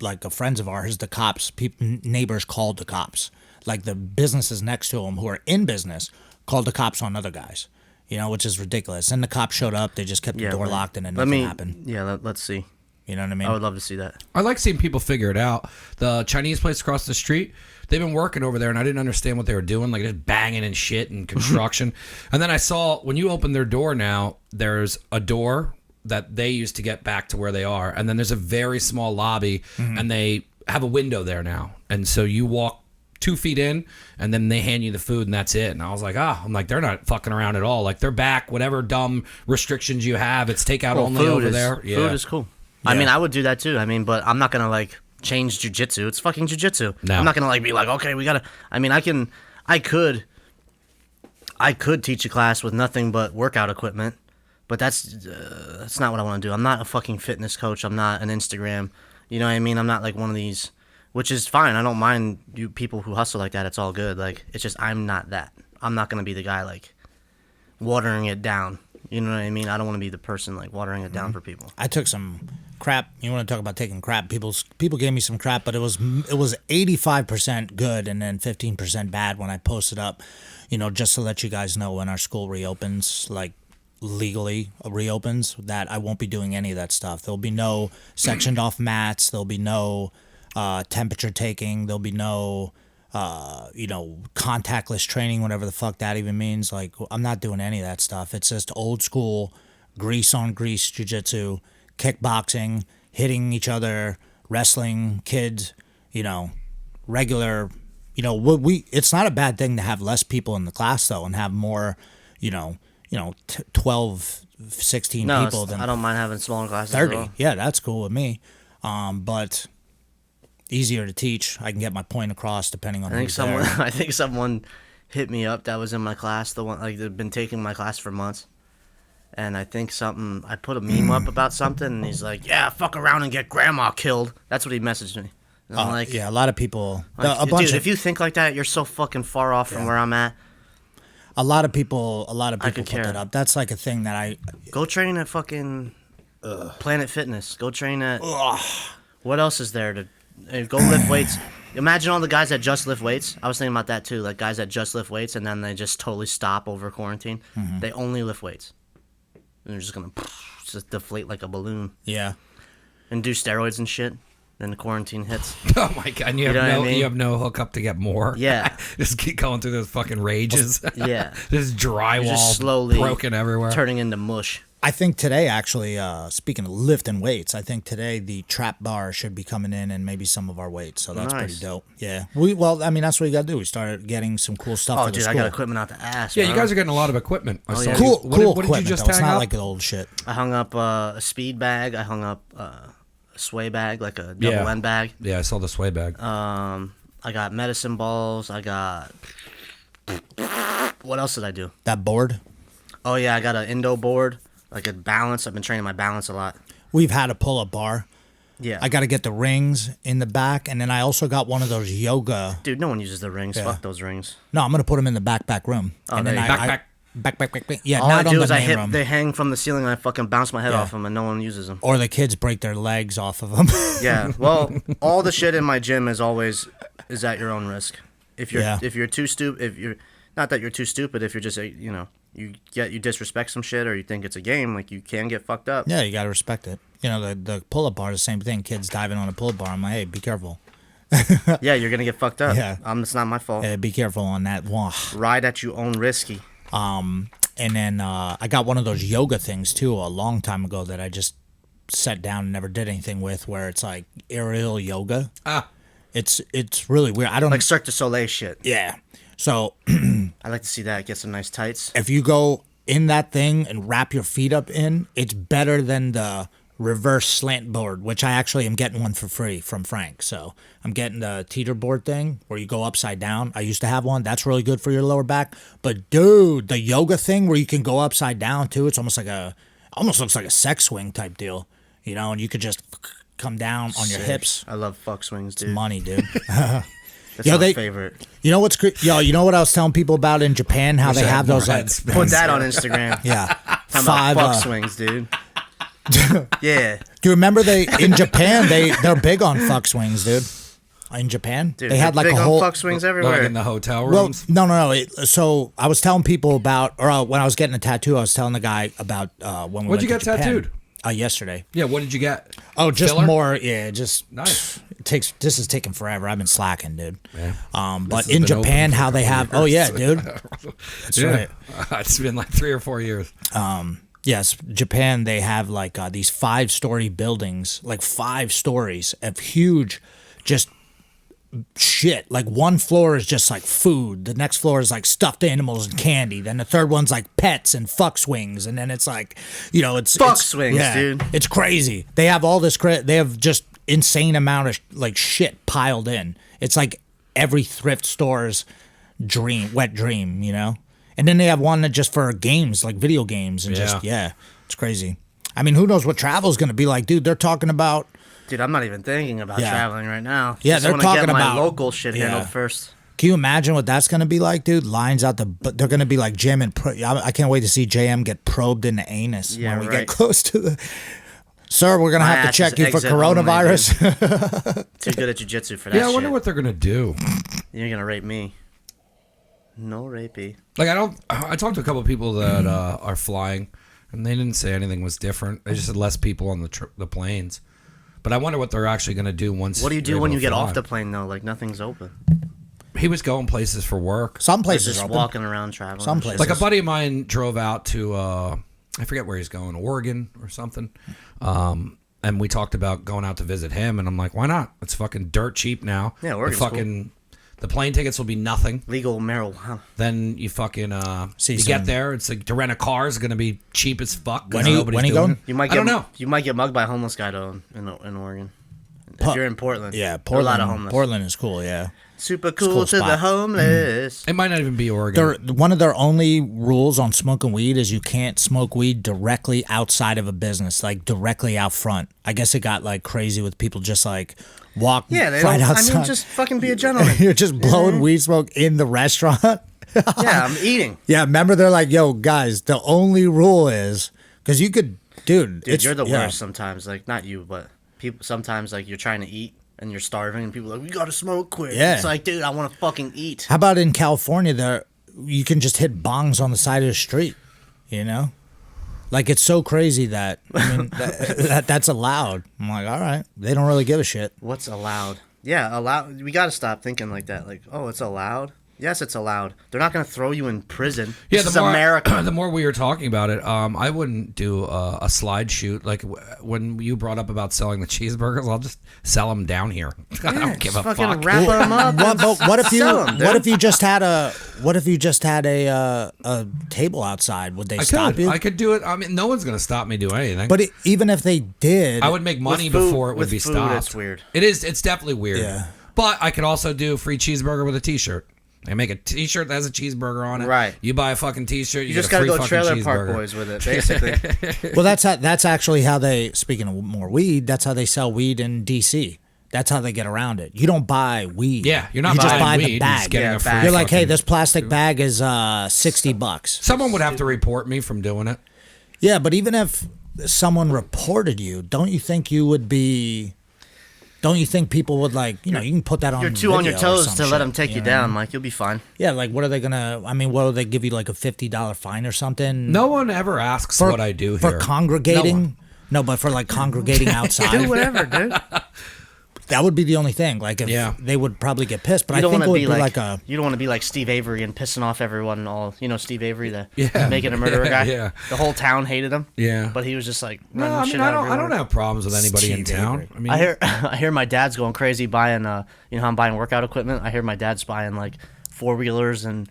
like friends of ours, the cops, neighbors called the cops. Like the businesses next to them who are in business called the cops on other guys, which is ridiculous. And the cops showed up. They just kept the door locked and then nothing happened. Yeah, let's see. You know what I mean? I would love to see that. I like seeing people figure it out. The Chinese place across the street, they've been working over there, and I didn't understand what they were doing, like just banging and shit and construction. And then I saw when you open their door now, there's a door that they used to get back to where they are, and then there's a very small lobby, and they have a window there now. And so you walk 2 feet in, and then they hand you the food, and that's it. And I was like, I'm like, they're not fucking around at all. Like they're back. Whatever dumb restrictions you have, it's takeout only over there. Yeah. Food is cool. Yeah. I mean, I would do that too. I mean, but I'm not gonna like change jujitsu. It's fucking jujitsu. No. I'm not gonna like be like, okay, we gotta. I mean, I could teach a class with nothing but workout equipment, but that's not what I want to do. I'm not a fucking fitness coach. I'm not an Instagram. You know what I mean? I'm not like one of these, which is fine. I don't mind you people who hustle like that. It's all good. Like it's just I'm not that. I'm not gonna be the guy like watering it down. You know what I mean? I don't want to be the person like watering it down for people. I took some crap. You want to talk about taking crap? People gave me some crap, but it was 85% good and then 15% bad when I posted up. Just to let you guys know when our school reopens, like legally reopens, that I won't be doing any of that stuff. There'll be no sectioned off mats. There'll be no temperature taking. There'll be no contactless training, whatever the fuck that even means. Like, I'm not doing any of that stuff. It's just old school, grease on grease jiu-jitsu, kickboxing, hitting each other, wrestling, kids, regular, it's not a bad thing to have less people in the class though and have more, 12, 16 people than I don't mind having smaller classes. 30. As well. Yeah, that's cool with me. But easier to teach. I can get my point across depending on who's there. I think someone hit me up that was in my class. The one like they've been taking my class for months, and I think I put a meme up about something, and he's like, "Yeah, fuck around and get grandma killed." That's what he messaged me. And I'm like, yeah, a lot of people. dude, if you think like that, you're so fucking far off from where I'm at. A lot of people could put care. that up. That's like a thing that I Go train at fucking Planet Fitness. Go train at. What else is there to go lift weights? Imagine all the guys that just lift weights. I was thinking about that too. Like guys that just lift weights and then they just totally stop over quarantine. They only lift weights. And they're just gonna just deflate like a balloon. Yeah. And do steroids and shit. Then the quarantine hits. Oh my god! And you have no hookup to get more. Yeah. Just keep going through those fucking rages. Yeah. Just drywall Just slowly broken everywhere. turning into mush. I think today, actually, speaking of lifting weights, I think today the trap bar should be coming in and maybe some of our weights. So that's pretty dope. Yeah. That's what you got to do. We started getting some cool stuff for the school. I got equipment out the ass. Yeah, bro. you guys are getting a lot of equipment. I saw Cool, you. cool What did you equipment, just though. It's hang not up? like the old shit. I hung up a speed bag. I hung up a sway bag, like a double end bag. Yeah, I saw the sway bag. I got medicine balls. I got. What else did I do? That board? Oh yeah, I got an Indo board, like a balance. I've been training my balance a lot. We've had a pull-up bar. Yeah. I got to get the rings in the back, and then I also got one of those yoga. Dude, no one uses the rings. Yeah. Fuck those rings. No, I'm gonna put them in the back room. Oh, and there then you go. back. Yeah, All not I on do the is I main hit. room. They hang from the ceiling. And I fucking bounce my head Yeah. off them, and no one uses them. Or the kids break their legs off of them. Yeah. Well, all the shit in my gym is at your own risk. If you're too stupid, if you're not that you're too stupid, if you're just you disrespect some shit or you think it's a game, like you can get fucked up. Yeah, you gotta respect it. You know, the pull-up bar is the same thing. Kids diving on a pull-up bar. I'm like, hey, be careful. Yeah, you're gonna get fucked up. Yeah. It's not my fault. Be careful on that. Wah. Ride at your own risky. And then I got one of those yoga things too a long time ago that I just sat down and never did anything with, where it's like aerial yoga. It's really weird. I don't Like Cirque du Soleil shit. Yeah. So I like to see that. Get some nice tights. if you go in that thing and wrap your feet up in, it's better than the reverse slant board, which I actually am getting one for free from Frank. So I'm getting the teeter board thing where you go upside down. I used to have one. That's really good for your lower back. But dude, the yoga thing where you can go upside down too, it's almost looks like a sex swing type deal, you know, and you could just come down on your hips. I love fuck swings, dude. Money, dude. That's my favorite. You know what's you know what I was telling people about in Japan? How they have those like Put that on Instagram. yeah, Talking about fuck swings, dude. Yeah. Do you remember in Japan they're big on fuck swings, dude? In Japan, Dude, they had like big a on whole fuck swings Like everywhere. in the hotel well, rooms. no. So I was telling people about, or when I was getting a tattoo, I was telling the guy about when we What'd you went get to Japan. tattooed? Yesterday. Yeah, what did you get? Oh, just Filler? more. Yeah, just Nice. This is taking forever. I've been slacking, dude. Yeah. But has in been Japan, open for how a they have. couple Oh yeah, years. dude. That's right. It's been like 3 or 4 years. Yes, Japan, they have like these 5-story buildings, like 5 stories of huge, just shit. Like one floor is just like food. The next floor is like stuffed animals and candy. Then the third one's like pets and fuck swings. And then it's like, you know, it's Fuck swings, dude. It's crazy. They have all this they have just insane amount of like shit piled in. It's like every thrift store's wet dream, you know? And then they have one that just for games, like video games, and it's crazy. I mean, who knows what travel's going to be like, dude? They're talking about. Dude, I'm not even thinking about traveling right now. Yeah, Just they're wanna talking get my about local shit handled first. Can you imagine what that's going to be like, dude? Lines out they're going to be like Jim and I can't wait to see JM get probed in the anus when we get close to the. Sir, we're going to have to check you for coronavirus. Too good at jiu-jitsu for that. Yeah, I wonder what they're gonna do. You're gonna rape me. No rapey. Like I talked to a couple of people that are flying, and they didn't say anything was different. They just said less people on the planes. But I wonder what they're actually going to do once. What do you do when you get off the plane though? Like nothing's open. He was going places for work. Some places just are walking around traveling. Some places. Like a buddy of mine drove out to I forget where he's going, Oregon or something. And we talked about going out to visit him, and I'm like, why not? It's fucking dirt cheap now. Yeah, Oregon's cool. The plane tickets will be nothing. Legal marijuana. Then you fucking get there. It's like to rent a car is going to be cheap as fuck. When are you going? You might I don't know. You might get mugged by a homeless guy though in Oregon. If you're in Portland. Yeah, There are Portland. a lot of homeless. Portland is cool. Yeah. Super cool, cool to the spot. homeless. It might not even be Oregon. One of their only rules on smoking weed is you can't smoke weed directly outside of a business, like directly out front. I guess it got like crazy with people just like walk Yeah, they right don't. outside. I mean, just fucking be a gentleman. You're just blowing weed smoke in the restaurant. Yeah, I'm eating. Yeah, remember they're like, yo, guys, the only rule is because you could, dude. Dude, you're the worst sometimes. Like, not you, but people sometimes, like, you're trying to eat and you're starving and people are like, we gotta smoke quick. Yeah. It's like, dude, I want to fucking eat. How about in California, there you can just hit bongs on the side of the street, you know? Like, it's so crazy that, I mean, that's allowed. I'm like, all right, they don't really give a shit. What's allowed? Yeah, allowed. We gotta stop thinking like that. Like, oh, it's allowed? Yes, it's allowed. They're not gonna throw you in prison. Yeah, This is America. The more we were talking about it, I wouldn't do a slide shoot. Like when you brought up about selling the cheeseburgers, I'll just sell them down here. I don't give a fuck. Fucking wrap them up. What if you? Sell 'em, dude. What if you just had a? What if you just had a table outside? Would they stop you? I could do it. I mean, no one's gonna stop me doing anything. But even if they did, I would make money With food- before it would with be food, stopped. it's weird. It is. It's definitely weird. Yeah. But I could also do a free cheeseburger with a T-shirt. I make a T-shirt that has a cheeseburger on it. Right. You buy a fucking T-shirt. You just get a gotta free go fucking Trailer Park cheeseburger. Boys with it, basically. Well, that's actually how they. Speaking of more weed, that's how they sell weed in D.C. That's how they get around it. You don't buy weed. Yeah, you're not you just buying buy weed. the You're bag. just getting Yeah, a free bag. You're like, hey, fucking- this plastic bag is $60. Someone would have to report me from doing it. Yeah, but even if someone reported you, don't you think you would be? Don't you think people would like? You know, you can put that on. You're too on your video or toes some to let shit, them take you know? down, Mike. You'll be fine. Yeah, like what are they gonna? I mean, what will they give you like a $50 fine or something? No one ever asks for, what I do for here. congregating. No, but for like congregating outside, Do whatever, dude. that would be the only thing. Like, if Yeah. they would probably get pissed, but You I don't think want it to would be be like, like a. you don't want to be like Steve Avery and pissing off everyone. And all you know, Steve Avery, the Yeah. making a murderer guy. Yeah. The whole town hated him. Yeah. But he was just like, No, running I mean, shit I out of don't everyone. have problems with anybody in Steve town. Avery. I mean, I hear my dad's going crazy buying you know how I'm buying workout equipment. I hear my dad's buying like 4-wheelers and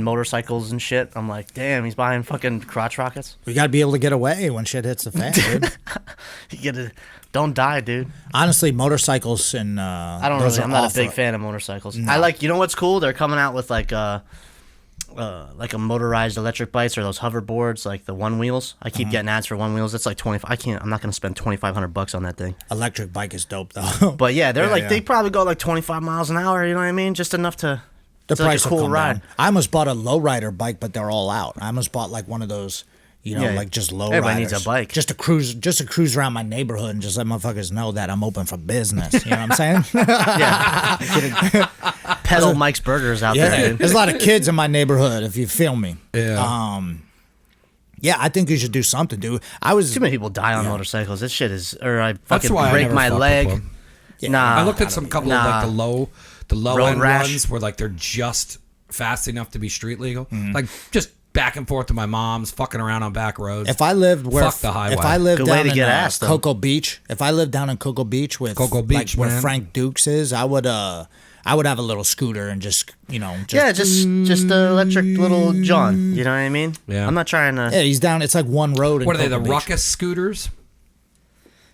motorcycles and shit. I'm like, damn, he's buying fucking crotch rockets. We got to be able to get away when shit hits the fan, dude. You get to don't die, dude. Honestly, motorcycles and I don't those really. are I'm not a awful. big fan of motorcycles. I like. You know what's cool? They're coming out with like a motorized electric bikes or those hoverboards, like the one wheels. I keep getting ads for one wheels. It's like 25. I'm not gonna spend $2,500 on that thing. Electric bike is dope though. But yeah, they're Yeah. they probably go like 25 miles an hour. You know what I mean? Just enough to. The it's like price a will cool come ride. down. I almost bought a lowrider bike, but they're all out. I almost bought like one of those, you know, Yeah. like just low Everybody riders. needs a bike. Just to cruise around my neighborhood and just let motherfuckers know that I'm open for business. You know what I'm saying? Yeah. Pedal Mike's Burgers out there, Yeah. dude. There's a lot of kids in my neighborhood, if you feel me. yeah. Yeah, I think you should do something, dude. I was Too many people die on motorcycles. This shit is, or I That's fucking why I break never my fuck with leg. them. Nah, I looked at some couple of like the low Road end rash. ones where like they're just fast enough to be street legal. Mm-hmm. Like just back and forth to my mom's, fucking around on back roads. If I lived where, Fuck the highway. if I lived Good way down to in get ass, though. Cocoa Beach, if I lived down in Cocoa Beach with Cocoa Beach, like where man. Frank Dukes is, I would have a little scooter and just Yeah, just an electric little John. You know what I mean? Yeah. I'm not trying to. yeah, he's down. It's like one road. In what are they? The Cocoa Beach. Ruckus scooters?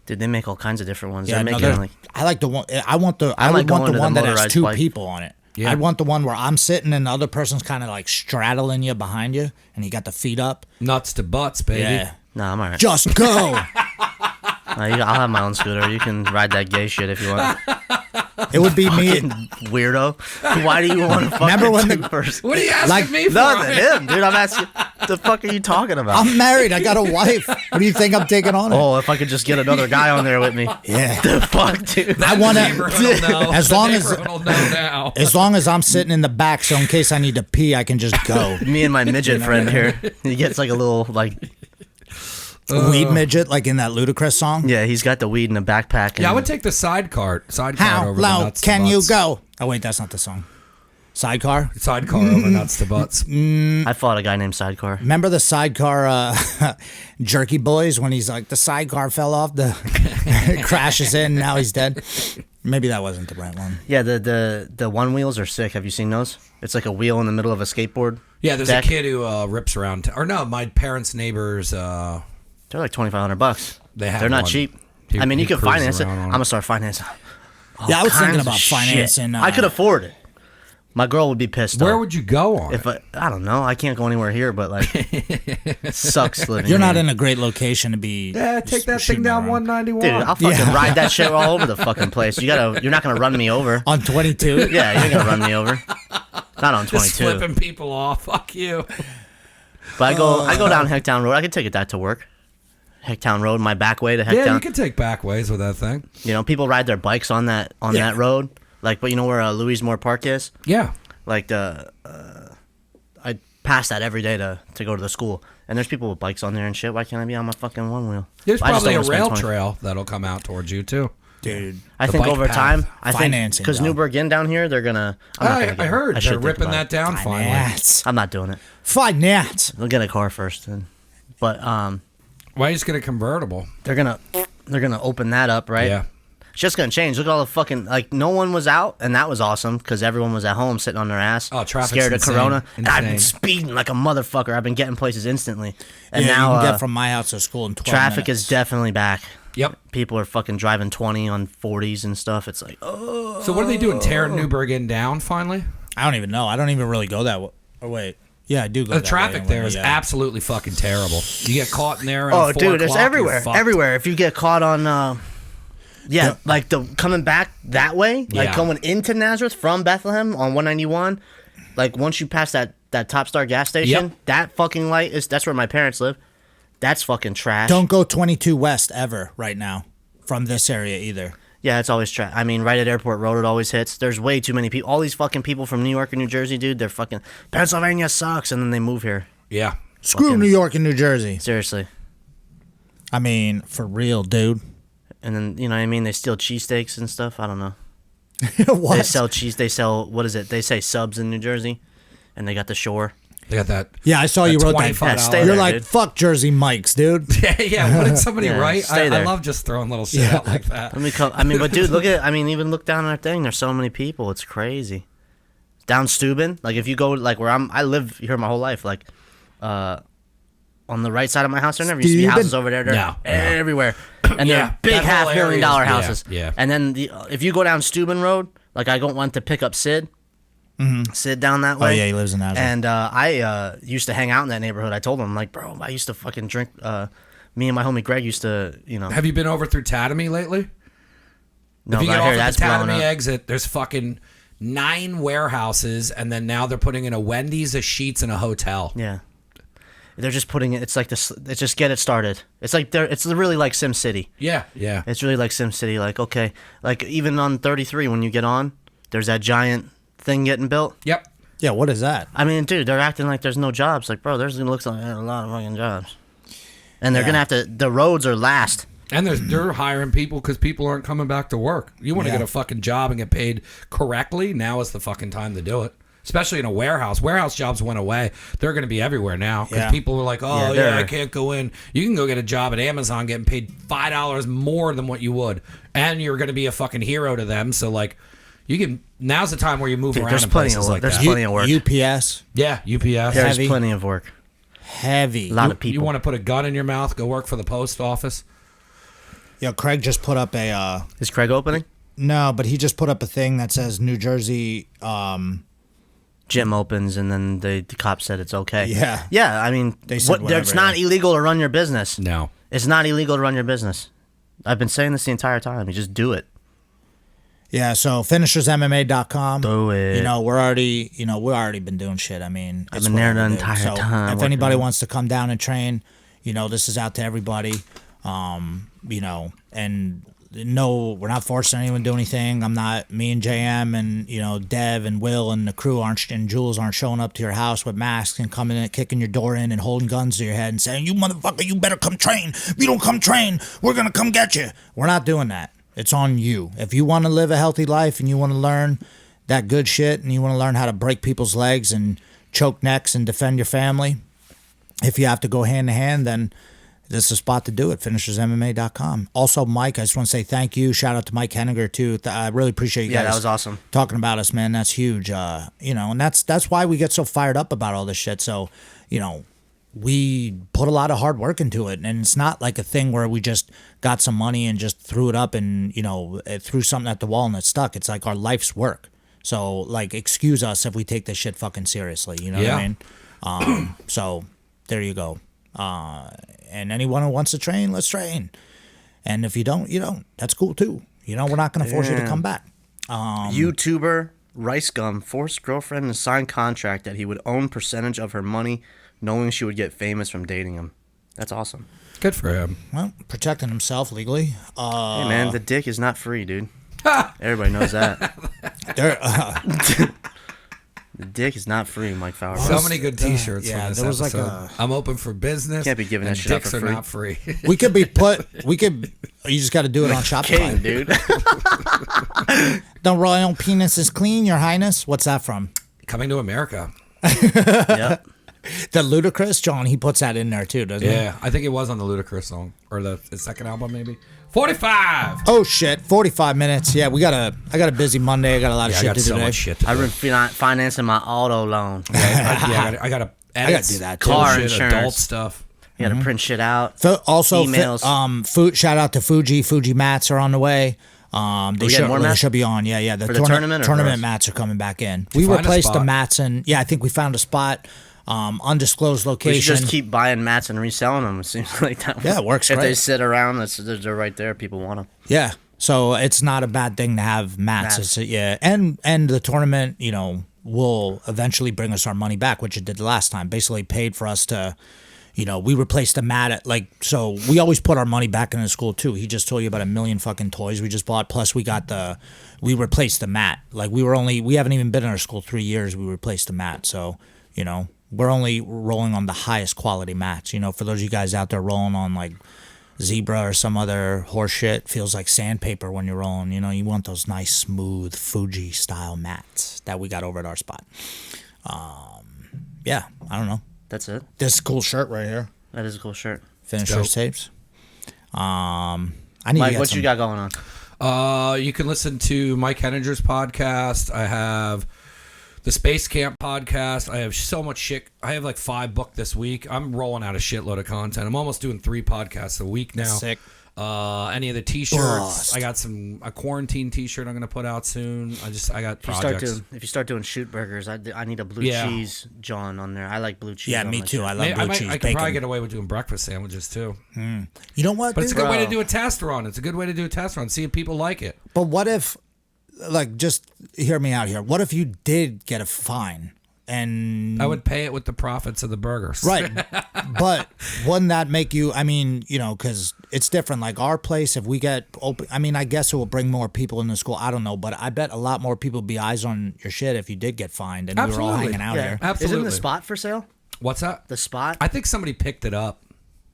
Dude, they make all kinds of different ones. Yeah, They're no, making they're- like. I like the one. I want the. I I like would want going the to one the that has motorized 2 bike. people on it. Yeah. I'd want the one where I'm sitting and the other person's kind of like straddling you behind you, and you got the feet up. Nuts to butts, baby. Yeah, Nah, I'm alright. just go. I'll have my own scooter. You can ride that gay shit if you want. It would be me. Fucking weirdo. Why do you want to fucking Remember when do the- first? What are you asking Like, me for? Nothing, him, dude. I'm asking. The fuck are you talking about? I'm married. I got a wife. What do you think I'm taking on it? Oh, if I could just get another guy on there with me. Yeah. The fuck, dude. I want Neighborhood will to. know. As The long as neighborhood will know now. as long as I'm sitting in the back, so in case I need to pee, I can just go. Me and my midget friend here. He gets like a little like. Weed midget, like in that Ludacris song. Yeah, he's got the weed in a backpack. And Yeah, I would take the sidecar How over the low nuts to can you butts. go? Oh wait, that's not the song. Sidecar. Sidecar over nuts to butts. I fought a guy named Sidecar. Remember the Sidecar Jerky Boys when he's like the sidecar fell off, the crashes in, now he's dead. Maybe that wasn't the right one. Yeah, the one wheels are sick. Have you seen those? It's like a wheel in the middle of a skateboard. Yeah, there's deck. a kid who rips around. Or no, my parents' neighbors. They're like $2,500. They have They're not one. cheap. He- I mean, you he can finance cruises it. around on I'm it. gonna start financing. Yeah, I was thinking Kinds about of shit. financing. I could afford it. My girl would be pissed. Where though. would you go on? If I don't know, I can't go anywhere here, but like, it sucks living. You're not here. in a great location to be. Yeah, take that shooting thing down around. 191. Dude, I'll fucking ride that shit all over the fucking place. You're not gonna run me over. On 22. Yeah, you're gonna run me over. Not on Just 22. flipping people off. Fuck you. But I go down Hecktown Road. I can take that to work. Hecktown Road, my back way to Hecktown. Yeah, you can take back ways with that thing. You know, people ride their bikes on that road. Like, but you know where Louismore Park is? Yeah. Like I pass that every day to go to the school, and there's people with bikes on there and shit. Why can't I be on my fucking one wheel? There's I just probably don't a wanna spend rail 20. trail that'll come out towards you too. Dude. I The think bike over path. time, I think Financing, because though. Newburgh Inn down here, they're gonna. I heard should they're think ripping about that it. down finally. Finance. I'm not doing it. Finance. They'll get a car first, but Why don't you just get a convertible? they're gonna open that up, right? Yeah. It's just gonna change. Look at all the fucking no one was out, and that was awesome because everyone was at home sitting on their ass. Oh, traffic's scared of insane. Corona. And I've been Insane. speeding like a motherfucker. I've been getting places instantly, and Yeah, now you can get from my house to school in 12 traffic minutes. is definitely back. Yep. People are fucking driving 20 on 40s and stuff. It's like, oh, So what are they doing? Tearing Newburgh Inn down finally? I don't even know. I don't even really go that way. Oh, wait. Yeah, I do go The that traffic way. there is Yeah. absolutely fucking terrible. You get caught in there. oh, At 4 dude, it's o'clock, you're everywhere, fucked. everywhere. If you get caught on, like the coming back that way, like Yeah. going into Nazareth from Bethlehem on 191, like once you pass that Top Star gas station, Yep. that fucking light that's where my parents live. That's fucking trash. Don't go 22 West ever right now from this area either. Yeah, it's always trash. I mean, right at Airport Road, it always hits. There's way too many people. All these fucking people from New York and New Jersey, dude, they're fucking Pennsylvania sucks, and then they move here. Yeah. Screw Fucking- New York and New Jersey. Seriously. I mean, for real, dude. And then you know what I mean? They steal cheesesteaks and stuff. I don't know. What? They sell cheese. They sell what is it? They say subs in New Jersey, and they got the shore. They got that. Yeah, I saw you wrote that. $25. stay You're there, like, dude. fuck Jersey Mike's, dude. Yeah. What did somebody Yeah, write? stay I there. love just throwing little shit out like that. I mean, but dude, look at. I mean, even look down on our thing. There's so many people. It's crazy. Down Steuben, like if you go like where I live here my whole life, like, on the right side of my house, there never used to be Steuben? houses over there. They're No. everywhere, and Yeah, they're big that whole $500,000 area is- houses. yeah. And then if you go down Steuben Road, like I went to pick up Sid. Sid down that Oh, way. yeah, he lives in Nazareth. And I used to hang out in that neighborhood. I told him, like, bro, I used to fucking drink. Me and my homie Greg used to, you know. Have you been over through Tatamy lately? No, If you but get I hear off that's at the blowing Tatamy up. exit, there's fucking 9 warehouses, and then now they're putting in a Wendy's, a Sheetz, and a hotel. Yeah. They're just putting it. It's like this. It's just get it started. It's like it's really like Sim City. Yeah. It's really like Sim City. Like okay, like even on 33 when you get on, there's that giant thing getting built. Yep. Yeah, what is that? I mean, dude, they're acting like there's no jobs. Like, bro, there's gonna look like a lot of fucking jobs, and they're gonna have to. The roads are last. And they're hiring people because people aren't coming back to work. You want to Yeah. get a fucking job and get paid correctly, now is the fucking time to do it. Especially in a warehouse. Warehouse jobs went away. They're going to be everywhere now because Yeah. people were like, oh, Yeah, yeah, I they're- can't go in. You can go get a job at Amazon getting paid $5 more than what you would. And you're going to be a fucking hero to them. So, like, you can. Now's the time where you move Dude, around there's in plenty places of- like there's that. plenty of work. UPS, Yeah, UPS. There's Heavy. plenty of work. heavy. A lot of You people. want to put a gun in your mouth, go work for the post office? Yo, Craig just put up a Is Craig opening? no, but he just put up a thing that says New Jersey. Gym opens and then the cop said it's okay. Yeah. Yeah. I mean, They said whatever, it's not illegal to run your business. No. It's not illegal to run your business. I've been saying this the entire time. You just do it. Yeah, so finishersmma.com. Do it. You know, we're already been doing shit. I mean, I've it's been there the whatever, dude. entire So time If working anybody on it. wants to come down and train, you know, this is out to everybody. You know, and no, we're not forcing anyone to do anything. Me and JM and, you know, Dev and Will and the crew and Jules aren't showing up to your house with masks and coming in, kicking your door in and holding guns to your head and saying, you motherfucker, you better come train. If you don't come train, we're going to come get you. We're not doing that. It's on you. If you want to live a healthy life and you want to learn that good shit and you want to learn how to break people's legs and choke necks and defend your family, if you have to go hand to hand, then this is the spot to do it. FinishersMMA.com. Also, Mike, I just want to say thank you. Shout out to Mike Henniger too. I really appreciate you guys. Yeah, that was awesome. Talking about us, man. That's huge. You know, and that's why we get so fired up about all this shit. So, you know, we put a lot of hard work into it, and it's not like a thing where we just got some money and just threw it up and, you know, threw something at the wall and it stuck. It's like our life's work. So, like, excuse us if we take this shit fucking seriously. You know what I mean? So there you go. And anyone who wants to train, let's train. And if you don't, you don't. That's cool too. You know, we're not going to force you to come back. YouTuber, Rice Gum forced girlfriend to sign contract that he would own percentage of her money, knowing she would get famous from dating him. That's awesome. Good for him. Well, protecting himself legally. Hey, man, the dick is not free, dude. Everybody knows that. The dick is not free, Mike Fowler. So many good T-shirts. Yeah, from this there was episode. like I'm open for business. Can't be giving and that shit up dicks for are free. not free. We could be put. We could. You just got to do it on Shopify. King, dude. The royal penis is clean, Your Highness. What's that from? Coming to America. Yep. The Ludacris, John. He puts that in there too, doesn't he? Yeah, I think it was on the Ludacris song or the second album, maybe. 45. Oh shit! 45 minutes. Yeah, I got a busy Monday. I got a lot of I shit got to do so today. much shit to I've do. been financing my auto loan. I got to edit. do that, too. Car shit, insurance. adult stuff. You gotta print shit out. Also, Emails. food. Shout out to Fuji. Fuji mats are on the way. They getting more mats? should be on. Yeah. The For the tournament or for tournament us? mats are coming back in. you We find a replaced the spot? mats, and I think we found a spot. Undisclosed We location. should just keep buying mats and reselling them. It seems like that. Yeah, it works If they great. sit around, they're right there. People want them. Yeah. So it's not a bad thing to have mats. Mats. It's, and the tournament, will eventually bring us our money back, which it did the last time. Basically paid for us to, we replaced the mat at so we always put our money back in the school too. He just told you about a million fucking toys we just bought. Plus we replaced the mat. We haven't even been in our school 3 years. We replaced the mat. So, we're only rolling on the highest quality mats. For those of you guys out there rolling on Zebra or some other horse shit, feels like sandpaper when you're rolling. You want those nice, smooth Fuji style mats that we got over at our spot. Yeah, I don't know. That's it. This cool shirt right here. That is a cool shirt. Finishers tapes. I need Mike, to get what some. you got going on? You can listen to Mike Henninger's podcast. I have the Space Camp podcast. I have so much shit. I have 5 booked this week. I'm rolling out a shitload of content. I'm almost doing 3 podcasts a week now. Sick. Any of the T-shirts. I got a quarantine T-shirt I'm going to put out soon. I got projects. If you start doing shoot burgers, I need a blue cheese John on there. I like blue cheese. Yeah, on me my too. shit. I love blue cheese I could bacon. probably get away with doing breakfast sandwiches too. You know what? But it's a dude? good way to do a test run. It's a good way to do a test run. See if people like it. But what if, just hear me out here. What if you did get a fine and I would pay it with the profits of the burgers. right? But wouldn't that make you? I mean, because it's different. Like our place, if we get open, I mean, I guess it will bring more people in the school. I don't know, but I bet a lot more people would be eyes on your shit if you did get fined and we were all Absolutely. hanging out Yeah. here. Absolutely. Isn't the spot for sale? What's that? The spot? I think somebody picked it up.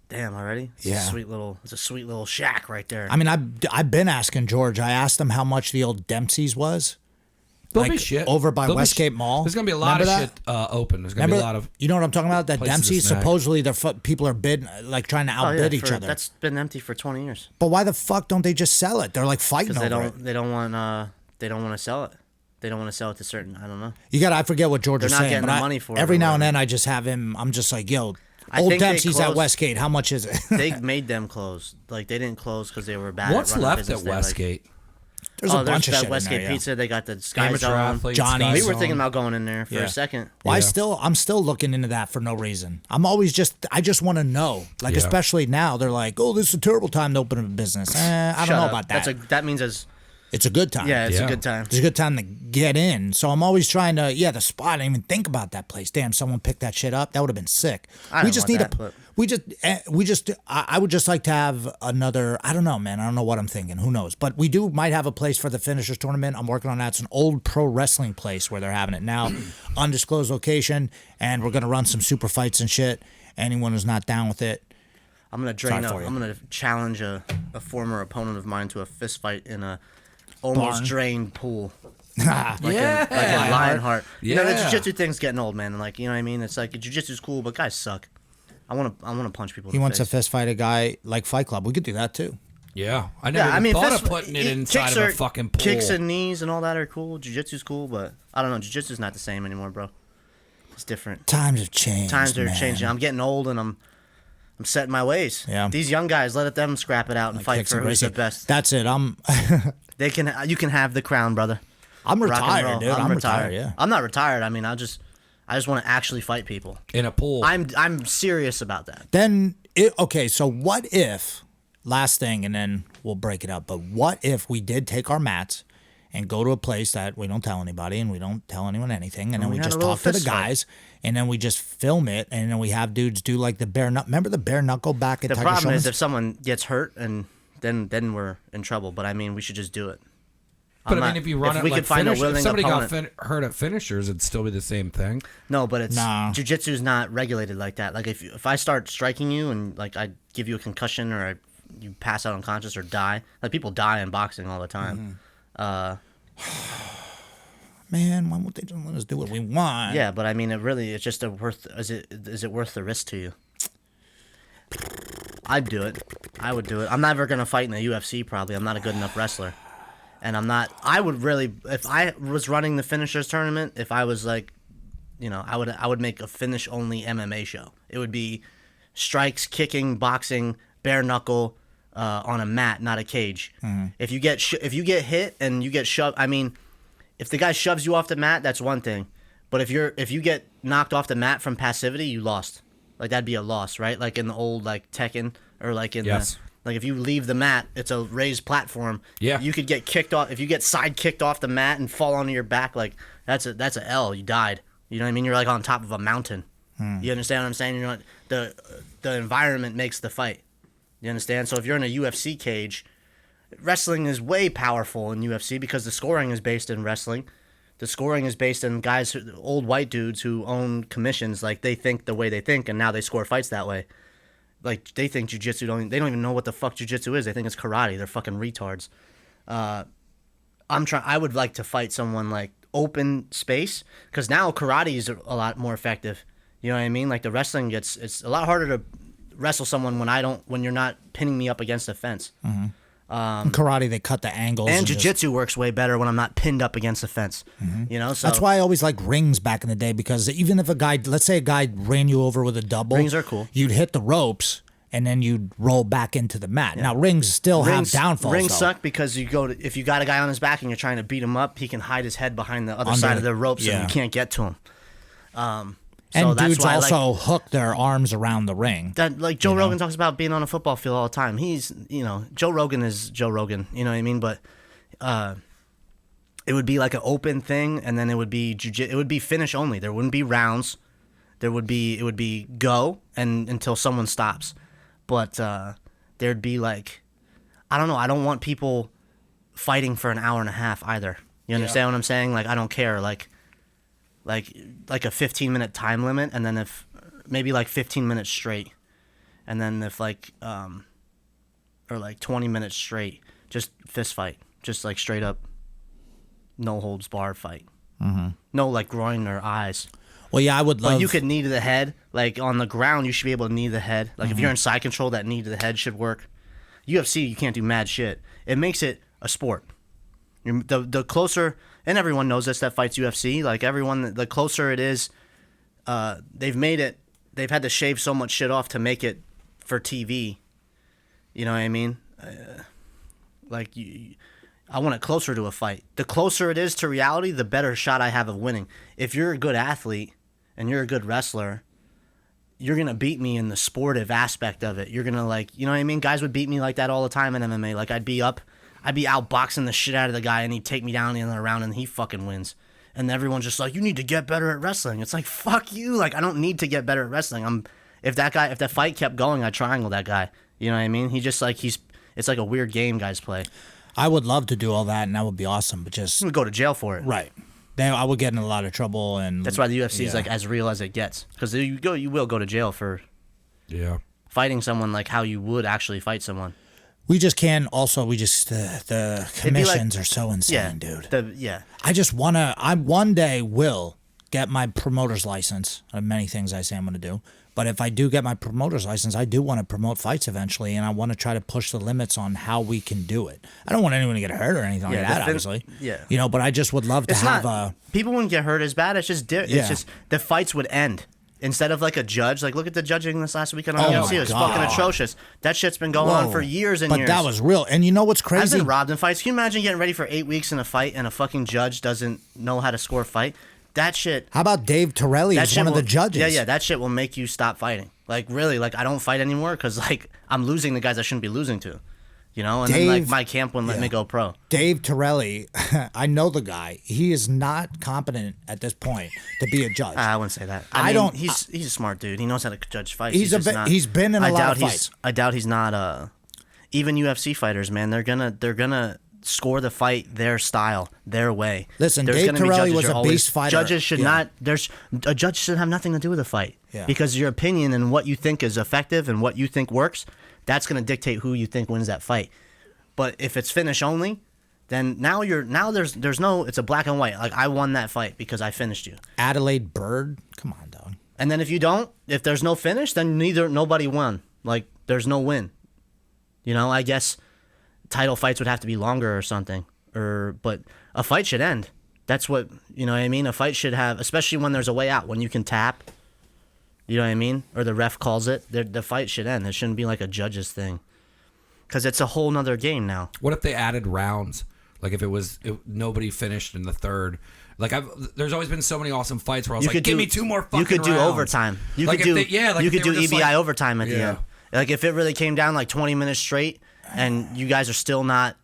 Damn, already? It's Yeah. It's a sweet little shack right there. I mean, I've been asking George. I asked him how much the old Dempsey's was. There'll be shit over by There'll be Westgate Mall. There's gonna be a lot Remember of shit open. There's gonna be a lot of. You know what I'm talking about? That places to Dempsey's snack. supposedly people are bidding, trying to outbid each other. That's been empty for 20 years. But why the fuck don't they just sell it? They're fighting Because over it. they don't want to sell it. They don't want to sell it to certain. I don't know. I forget what George They're is not saying. getting but the money for it every or now and whatever. then I just have him. I'm just like, yo, I old think they Dempsey's at closed- Westgate. How much is it? They made them close. They didn't close because they were bad. What's at running left business. at They, Westgate? There's a bunch of that shit Westgate in there, yeah. Pizza. They got the Sky Amateur Zone. athletes. Johnny's. Sky We were Zone. thinking about going in there for Yeah. a second. Well, Yeah. I'm still looking into that for no reason. I just want to know. Yeah. Especially now, they're like, oh, this is a terrible time to open a business. I don't Shut know up. about that. That means It's a good time. it's Yeah. a good time. It's a good time to get in. So I'm always trying to, the spot. I didn't even think about that place. Damn, someone picked that shit up. That would have been sick. I don't want that, but- I would just like to have another, I don't know, man. I don't know what I'm thinking. Who knows? But we might have a place for the finishers tournament. I'm working on that. It's an old pro wrestling place where they're having it now, undisclosed location. And we're going to run some super fights and shit. Anyone who's not down with it. I'm gonna challenge a former opponent of mine to a fist fight in a almost Barn. drained pool. Yeah. Like a Lionheart. The Yeah. jiu-jitsu thing's getting old, man. You know what I mean? It's like jiu-jitsu's cool, but guys suck. I want to punch people. He in the wants to face. fist fight a guy like Fight Club. We could do that too. Yeah, I never even thought of putting it inside kicks of a fucking pool. Kicks and knees and all that are cool. Jiu-jitsu's cool, but I don't know. Jiu-jitsu's not the same anymore, bro. It's different. Times have changed. Times are man. changing. I'm getting old and I'm setting my ways. Yeah. These young guys, let them scrap it out and fight Kicks for and who's the racing. best. That's it. You can have the crown, brother. I'm Rock and retired, roll. dude. I'm retired. Yeah. I'm not retired. I mean, I just want to actually fight people. in a pool. I'm serious about that. Then okay. So what if? Last thing, and then we'll break it up. But what if we did take our mats and go to a place that we don't tell anybody and we don't tell anyone anything, and then we had just a little talk to the fist fight. guys, and then we just film it, and then we have dudes do like the bare knuckle. Remember the bare knuckle back at The Tiger problem is Schulman's? if someone gets hurt, and then we're in trouble. But I mean, we should just do it. But I mean, if you run it we like could find a if willing somebody opponent. got hurt at finishers, it'd still be the same thing. No, but it's Nah. jiu-jitsu's not regulated like that. Like if I start striking you and like I give you a concussion or you pass out unconscious or die, like people die in boxing all the time. Man, why won't they just let us do what we want? Yeah, but I mean, it's just is it worth the risk to you? I'd do it. I would do it. I'm never gonna fight in the UFC. Probably, I'm not a good enough wrestler, and I'm not. I would really, if I was running the finishers tournament, if I was like, I would make a finish only MMA show. It would be strikes, kicking, boxing, bare knuckle, on a mat, not a cage. If you get hit and you get shoved, I mean, if the guy shoves you off the mat, that's one thing. But if you get knocked off the mat from passivity, you lost. Like that'd be a loss, right? Like in the old like Tekken or like in Yes. like if you leave the mat, it's a raised platform. Yeah. You could get kicked off if you get side kicked off the mat and fall onto your back. Like that's a L. You died. You know what I mean? You're like on top of a mountain. You understand what I'm saying? You're not the environment makes the fight. You understand? So if you're in a UFC cage, wrestling is way powerful in UFC because the scoring is based in wrestling. The scoring is based on guys, old white dudes who own commissions. Like they think the way they think, and now they score fights that way. Like they think jiu-jitsu they don't even know what the fuck jiu-jitsu is. They think it's karate. They're fucking retards. I would like to fight someone like open space because now karate is a lot more effective. You know what I mean? Like the wrestling it's a lot harder to wrestle someone when you're not pinning me up against a fence. In karate, they cut the angles. And just- jiu-jitsu works way better when I'm not pinned up against the fence. So That's why I always liked rings back in the day, because even if let's say a guy ran you over with a double, Rings are cool. You'd hit the ropes and then you'd roll back into the mat. Now rings still have downfalls. Rings though. suck because if you got a guy on his back and you're trying to beat him up, he can hide his head behind the other side of the ropes and you can't get to him. And So that's dudes why I also hook their arms around the ring. that like Joe Rogan talks about being on a football field all the time. He's Joe Rogan is Joe Rogan, you know what I mean? But it would be like an open thing, and then it would be it would be finish only. There wouldn't be rounds. It would be go and until someone stops. But there'd be like, I don't know. I don't want people fighting for an hour and a half either. You understand what I'm saying? Like I don't care. Like a 15-minute time limit, and then if maybe like 15 minutes straight, and then if like or like 20 minutes straight, just fist fight, just like straight up, no holds barred fight. No like groin or eyes. Well, yeah, I would love. But you could knee to the head, like on the ground. You should be able to knee to the head. Like if you're in side control, that knee to the head should work. UFC, you can't do mad shit. It makes it a sport. The closer, and everyone knows this that fights UFC. Like everyone, the closer it is, they've had to shave so much shit off to make it for TV. You know what I mean? I want it closer to a fight. The closer it is to reality, the better shot I have of winning. If you're a good athlete and you're a good wrestler, you're gonna beat me in the sportive aspect of it. You're gonna you know what I mean? Guys would beat me like that all the time in MMA. Like I'd be outboxing the shit out of the guy, and he'd take me down in the round, and he fucking wins. And everyone's just like, you need to get better at wrestling. It's like, fuck you. Like I don't need to get better at wrestling. If that fight kept going, I'd triangle that guy. You know what I mean? He just it's like a weird game guys play. I would love to do all that, and that would be awesome. But just You would go to jail for it. right, then I would get in a lot of trouble, and That's why the UFC is like as real as it gets. Because you will go to jail for fighting someone like how you would actually fight someone. we just can't. Also, the commissions are so insane, dude. I just wanna. I one day will get my promoter's license. Many things I say I'm gonna do. But if I do get my promoter's license, I do want to promote fights eventually, and I want to try to push the limits on how we can do it. I don't want anyone to get hurt or anything like that, obviously. Yeah. But I just would love to have people wouldn't get hurt as bad. It's just it's just the fights would end. Instead of like a judge, like look at the judging this last weekend on UFC. It was fucking atrocious. That shit's been going on for years and years. But that was real. And you know what's crazy? I've been robbed in fights. Can you imagine getting ready for 8 weeks in a fight and a fucking judge doesn't know how to score a fight? That shit. How about Dave Torelli is one of the judges? Yeah, that shit will make you stop fighting. Like really, like I don't fight anymore because like I'm losing the guys I shouldn't be losing to. You know, and then like my camp wouldn't let me go pro. Dave Torelli, I know the guy. He is not competent at this point to be a judge. I wouldn't say that. I mean, he's a smart dude. He knows how to judge fights. He's been in a lot of fights. I doubt he's not. Even UFC fighters, man, they're gonna score the fight their style, their way. Listen, Dave Torelli was a beast fighter. Judges should not. A judge should have nothing to do with the fight. Yeah. Because your opinion and what you think is effective and what you think works, that's going to dictate who you think wins that fight. But if it's finish only, then there's no, it's a black and white. Like, I won that fight because I finished you. Adelaide Bird, come on, dog. And then if there's no finish, then nobody won. Like, there's no win. You know, I guess title fights would have to be longer or something. But a fight should end. That's what, you know what I mean? A fight should have, especially when there's a way out, when you can tap. You know what I mean? Or the ref calls it. The fight should end. It shouldn't be like a judge's thing. Because it's a whole nother game now. What if they added rounds? Like if nobody finished in the third. Like there's always been so many awesome fights where I was give me 2 more fucking rounds. You could do overtime. You could do EBI overtime at the end. Like if it really came down like 20 minutes straight and you guys are still not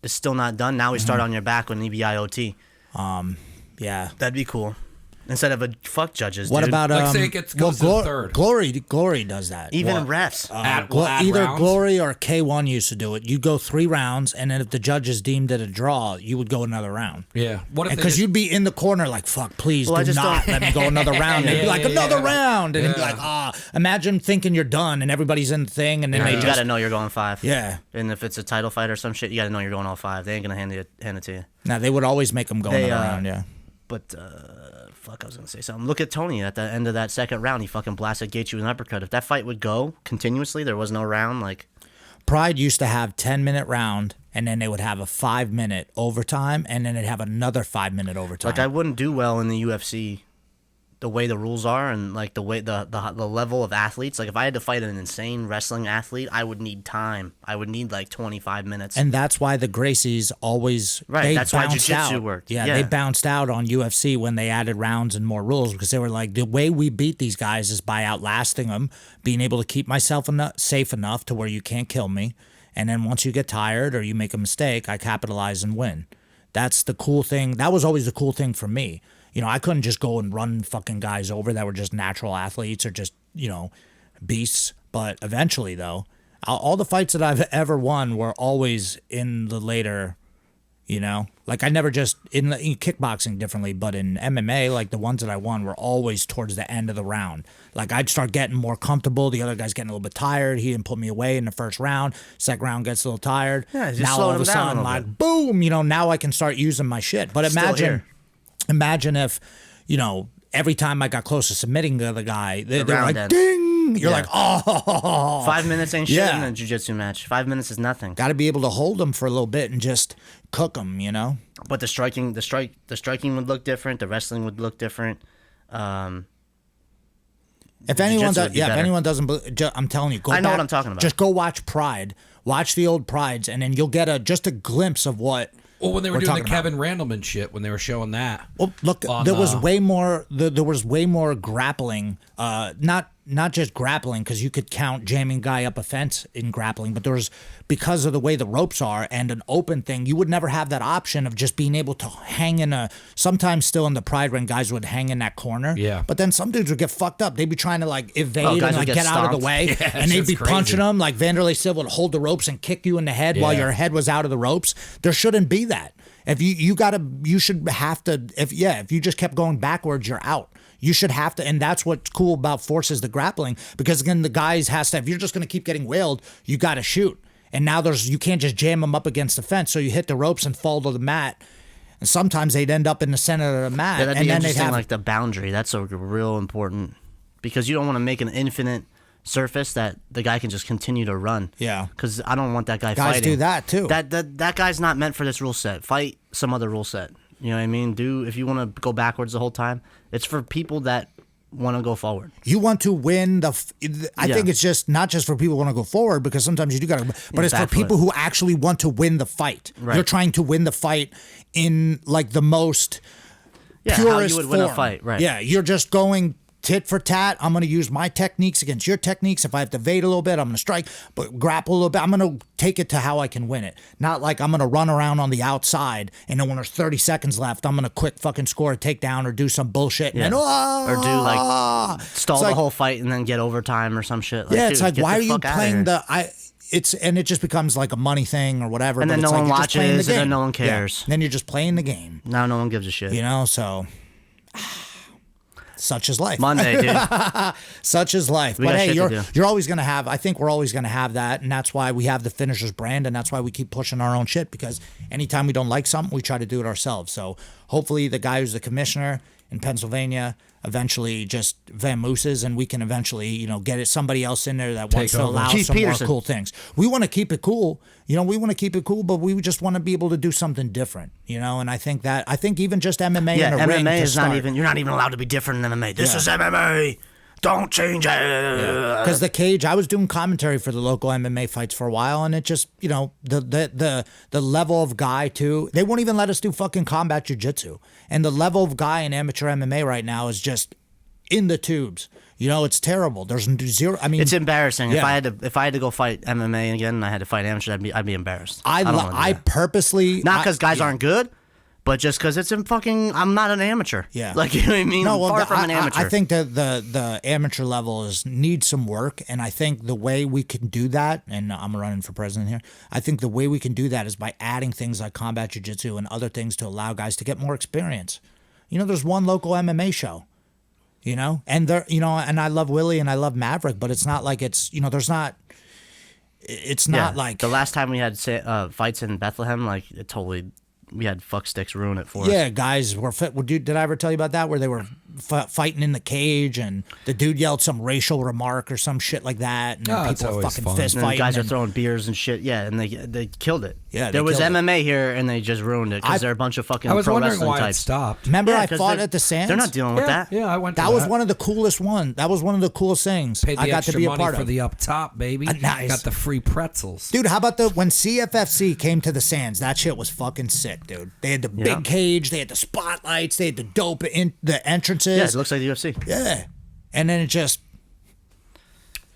done, now we start on your back with an EBI OT. Yeah. That'd be cool. Instead of fuck judges. What dude. about like say it goes to the third? Glory does that. Even refs. Either rounds? Glory or K1 used to do it. You go 3 rounds, and then if the judges deemed it a draw, you would go another round. Yeah. What if because you'd be in the corner like, fuck, please do not let me go another round. And you'd be like, another round, and it'd be like, imagine thinking you're done and everybody's in the thing, and then you gotta know you're going 5. Yeah. And if it's a title fight or some shit, you gotta know you're going all 5. They ain't gonna hand it to you. Now they would always make them go another round. Yeah. But fuck, I was gonna say something. Look at Tony at the end of that second round. He fucking blasted Gaethje with an uppercut. If that fight would go continuously, there was no round. Like Pride used to have 10-minute round, and then they would have a 5-minute overtime, and then they'd have another 5-minute overtime. Like I wouldn't do well in the UFC. The way the rules are and like the way the level of athletes. Like if I had to fight an insane wrestling athlete, I would need time. I would need like 25 minutes. And that's why the Gracies always that's why jiu-jitsu out. worked. Yeah, they bounced out on UFC when they added rounds and more rules because they were like, the way we beat these guys is by outlasting them, being able to keep myself safe enough to where you can't kill me, and then once you get tired or you make a mistake, I capitalize and win. That's the cool thing. That was always the cool thing for me. You know, I couldn't just go and run fucking guys over that were just natural athletes or just, you know, beasts. But eventually, though, all the fights that I've ever won were always in the later, you know. Like, I never just, in kickboxing differently, but in MMA, like, the ones that I won were always towards the end of the round. Like, I'd start getting more comfortable. The other guy's getting a little bit tired. He didn't put me away in the first round. Second round gets a little tired. Yeah, just now all of a sudden, like, boom, you know, now I can start using my shit. But imagine if, you know, every time I got close to submitting the other guy, they're like, ding! You're like, oh. 5 minutes ain't shit in a jiu-jitsu match. 5 minutes is nothing. Got to be able to hold them for a little bit and just cook them, you know? But the striking would look different. The wrestling would look different. If anyone doesn't, I'm telling you, I know what I'm talking about. Just go watch Pride. Watch the old Prides, and then you'll get just a glimpse of what. Well, when they were doing the Kevin Randleman shit, when they were showing that. Well, look, there was way more. There was way more grappling. Not just grappling, because you could count jamming guy up a fence in grappling, but there was, because of the way the ropes are and an open thing, you would never have that option of just being able to hang in sometimes still in the Pride ring, guys would hang in that corner. Yeah. But then some dudes would get fucked up. They'd be trying to like evade and like get out of the way, Yeah, and they'd be crazy. punching them. Like Vanderlei Silva would hold the ropes and kick you in the head while your head was out of the ropes. There shouldn't be that. If if you just kept going backwards, you're out. You should have to, and that's what's cool about forces the grappling, because again, the guys has to, if you're just going to keep getting whaled, you got to shoot. And now you can't just jam them up against the fence, so you hit the ropes and fall to the mat. And sometimes they'd end up in the center of the mat. Yeah, that'd and be then interesting, they'd have like the boundary. That's a real important, because you don't want to make an infinite surface that the guy can just continue to run. Yeah. Because I don't want that guy guys fighting. do that too. That guy's not meant for this rule set. Fight some other rule set. You know what I mean? If you want to go backwards the whole time, it's for people that want to go forward. You want to win I think it's just not just for people who want to go forward, because sometimes you do got to, but it's for people who actually want to win the fight. Right. You're trying to win the fight in like the most purest how you would form. win a fight, right? Yeah, you're just going tit for tat. I'm going to use my techniques against your techniques. If I have to evade a little bit, I'm going to strike, but grapple a little bit. I'm going to take it to how I can win it. Not like I'm going to run around on the outside and then when there's 30 seconds left, I'm going to quick fucking score a takedown or do some bullshit. And then, or do like stall the whole fight and then get overtime or some shit. Like, yeah, it's dude, like, why are you playing and it just becomes like a money thing or whatever. And then no one watches and then no one cares. Yeah. Then you're just playing the game. Now no one gives a shit. You know, so... Such is life. Monday, dude. Such is life. But hey, you're always going to have, I think we're always going to have that. And that's why we have the Finishers brand. And that's why we keep pushing our own shit. Because anytime we don't like something, we try to do it ourselves. So hopefully the guy who's the commissioner in Pennsylvania eventually just vamooses and we can eventually, you know, get it somebody else in there that wants to allow some more cool things. We want to keep it cool. You know, we want to keep it cool, but we just want to be able to do something different, you know, and I think even just MMA in a ring MMA is not even, you're not even allowed to be different in MMA. This is MMA. Don't change it. Because the cage, I was doing commentary for the local MMA fights for a while, and it just, you know, the level of guy too. They won't even let us do fucking combat jiu-jitsu, and the level of guy in amateur MMA right now is just in the tubes. You know, it's terrible. There's zero. I mean, it's embarrassing. Yeah. If I had to go fight MMA again, and I had to fight amateur, I'd be embarrassed. I purposely not because guys aren't good. But just because I'm not an amateur. Yeah. Like, you know what I mean? No, well, far from an amateur. I think that the amateur level needs some work. And I think the way we can do that, and I'm running for president here, I think the way we can do that is by adding things like combat jiu-jitsu and other things to allow guys to get more experience. You know, there's one local MMA show, you know, and and I love Willie and I love Maverick, but it's not like it's, you know, it's not like. The last time we had fights in Bethlehem, like, we had fuck sticks ruin it for us. Yeah, guys were fit. Did I ever tell you about that? Where they were fighting in the cage, and the dude yelled some racial remark or some shit like that, and people were fucking fist fighting. Guys are throwing beers and shit. Yeah, and they killed it. Yeah, there was MMA here, and they just ruined it because they're a bunch of fucking. I was wondering why it stopped. Remember, I fought at the Sands. They're not dealing with that. Yeah, I went. That was one of the coolest ones. That was one of the coolest things. Paid the I got extra to be a money part for of. The up top, baby. Nice. Got the free pretzels, dude. How about when CFFC came to the Sands? That shit was fucking sick, dude. They had the big cage, they had the spotlights, they had the dope in the entrances. Yeah, it looks like the UFC. Yeah, and then it just.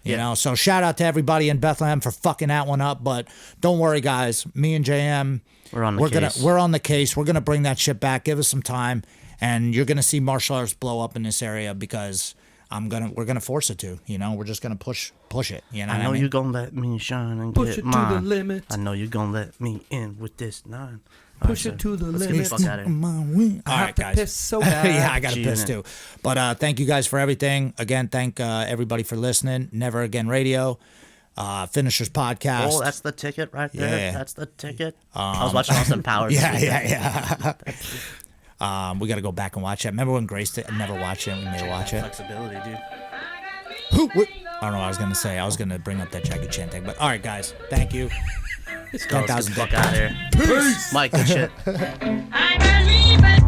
You know, so shout out to everybody in Bethlehem for fucking that one up. But don't worry, guys. Me and JM, we're on the case. We're on the case. We're gonna bring that shit back. Give us some time, and you're gonna see martial arts blow up in this area because we're gonna force it to. You know, we're just gonna push it. You know, I know you're gonna let me shine and push get it mine. to the limit. I know you're gonna let me in with this 9. Push it to the limit. Let's get the fuck out of here. All right, guys. Piss so bad. Yeah, I got to piss too. But thank you guys for everything. Again, thank everybody for listening. Never Again Radio, Finishers Podcast. Oh, that's the ticket right there. Yeah. That's the ticket. I was watching Austin Powers. Yeah. We got to go back and watch that. Remember when Grace never watched it? We made her watch it. Flexibility, dude. I don't know what I was going to say. I was going to bring up that Jackie Chan thing. But all right, guys. Thank you. Let's get the fuck out of here. Peace. Mike, good shit. I believe it.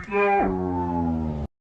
Oh,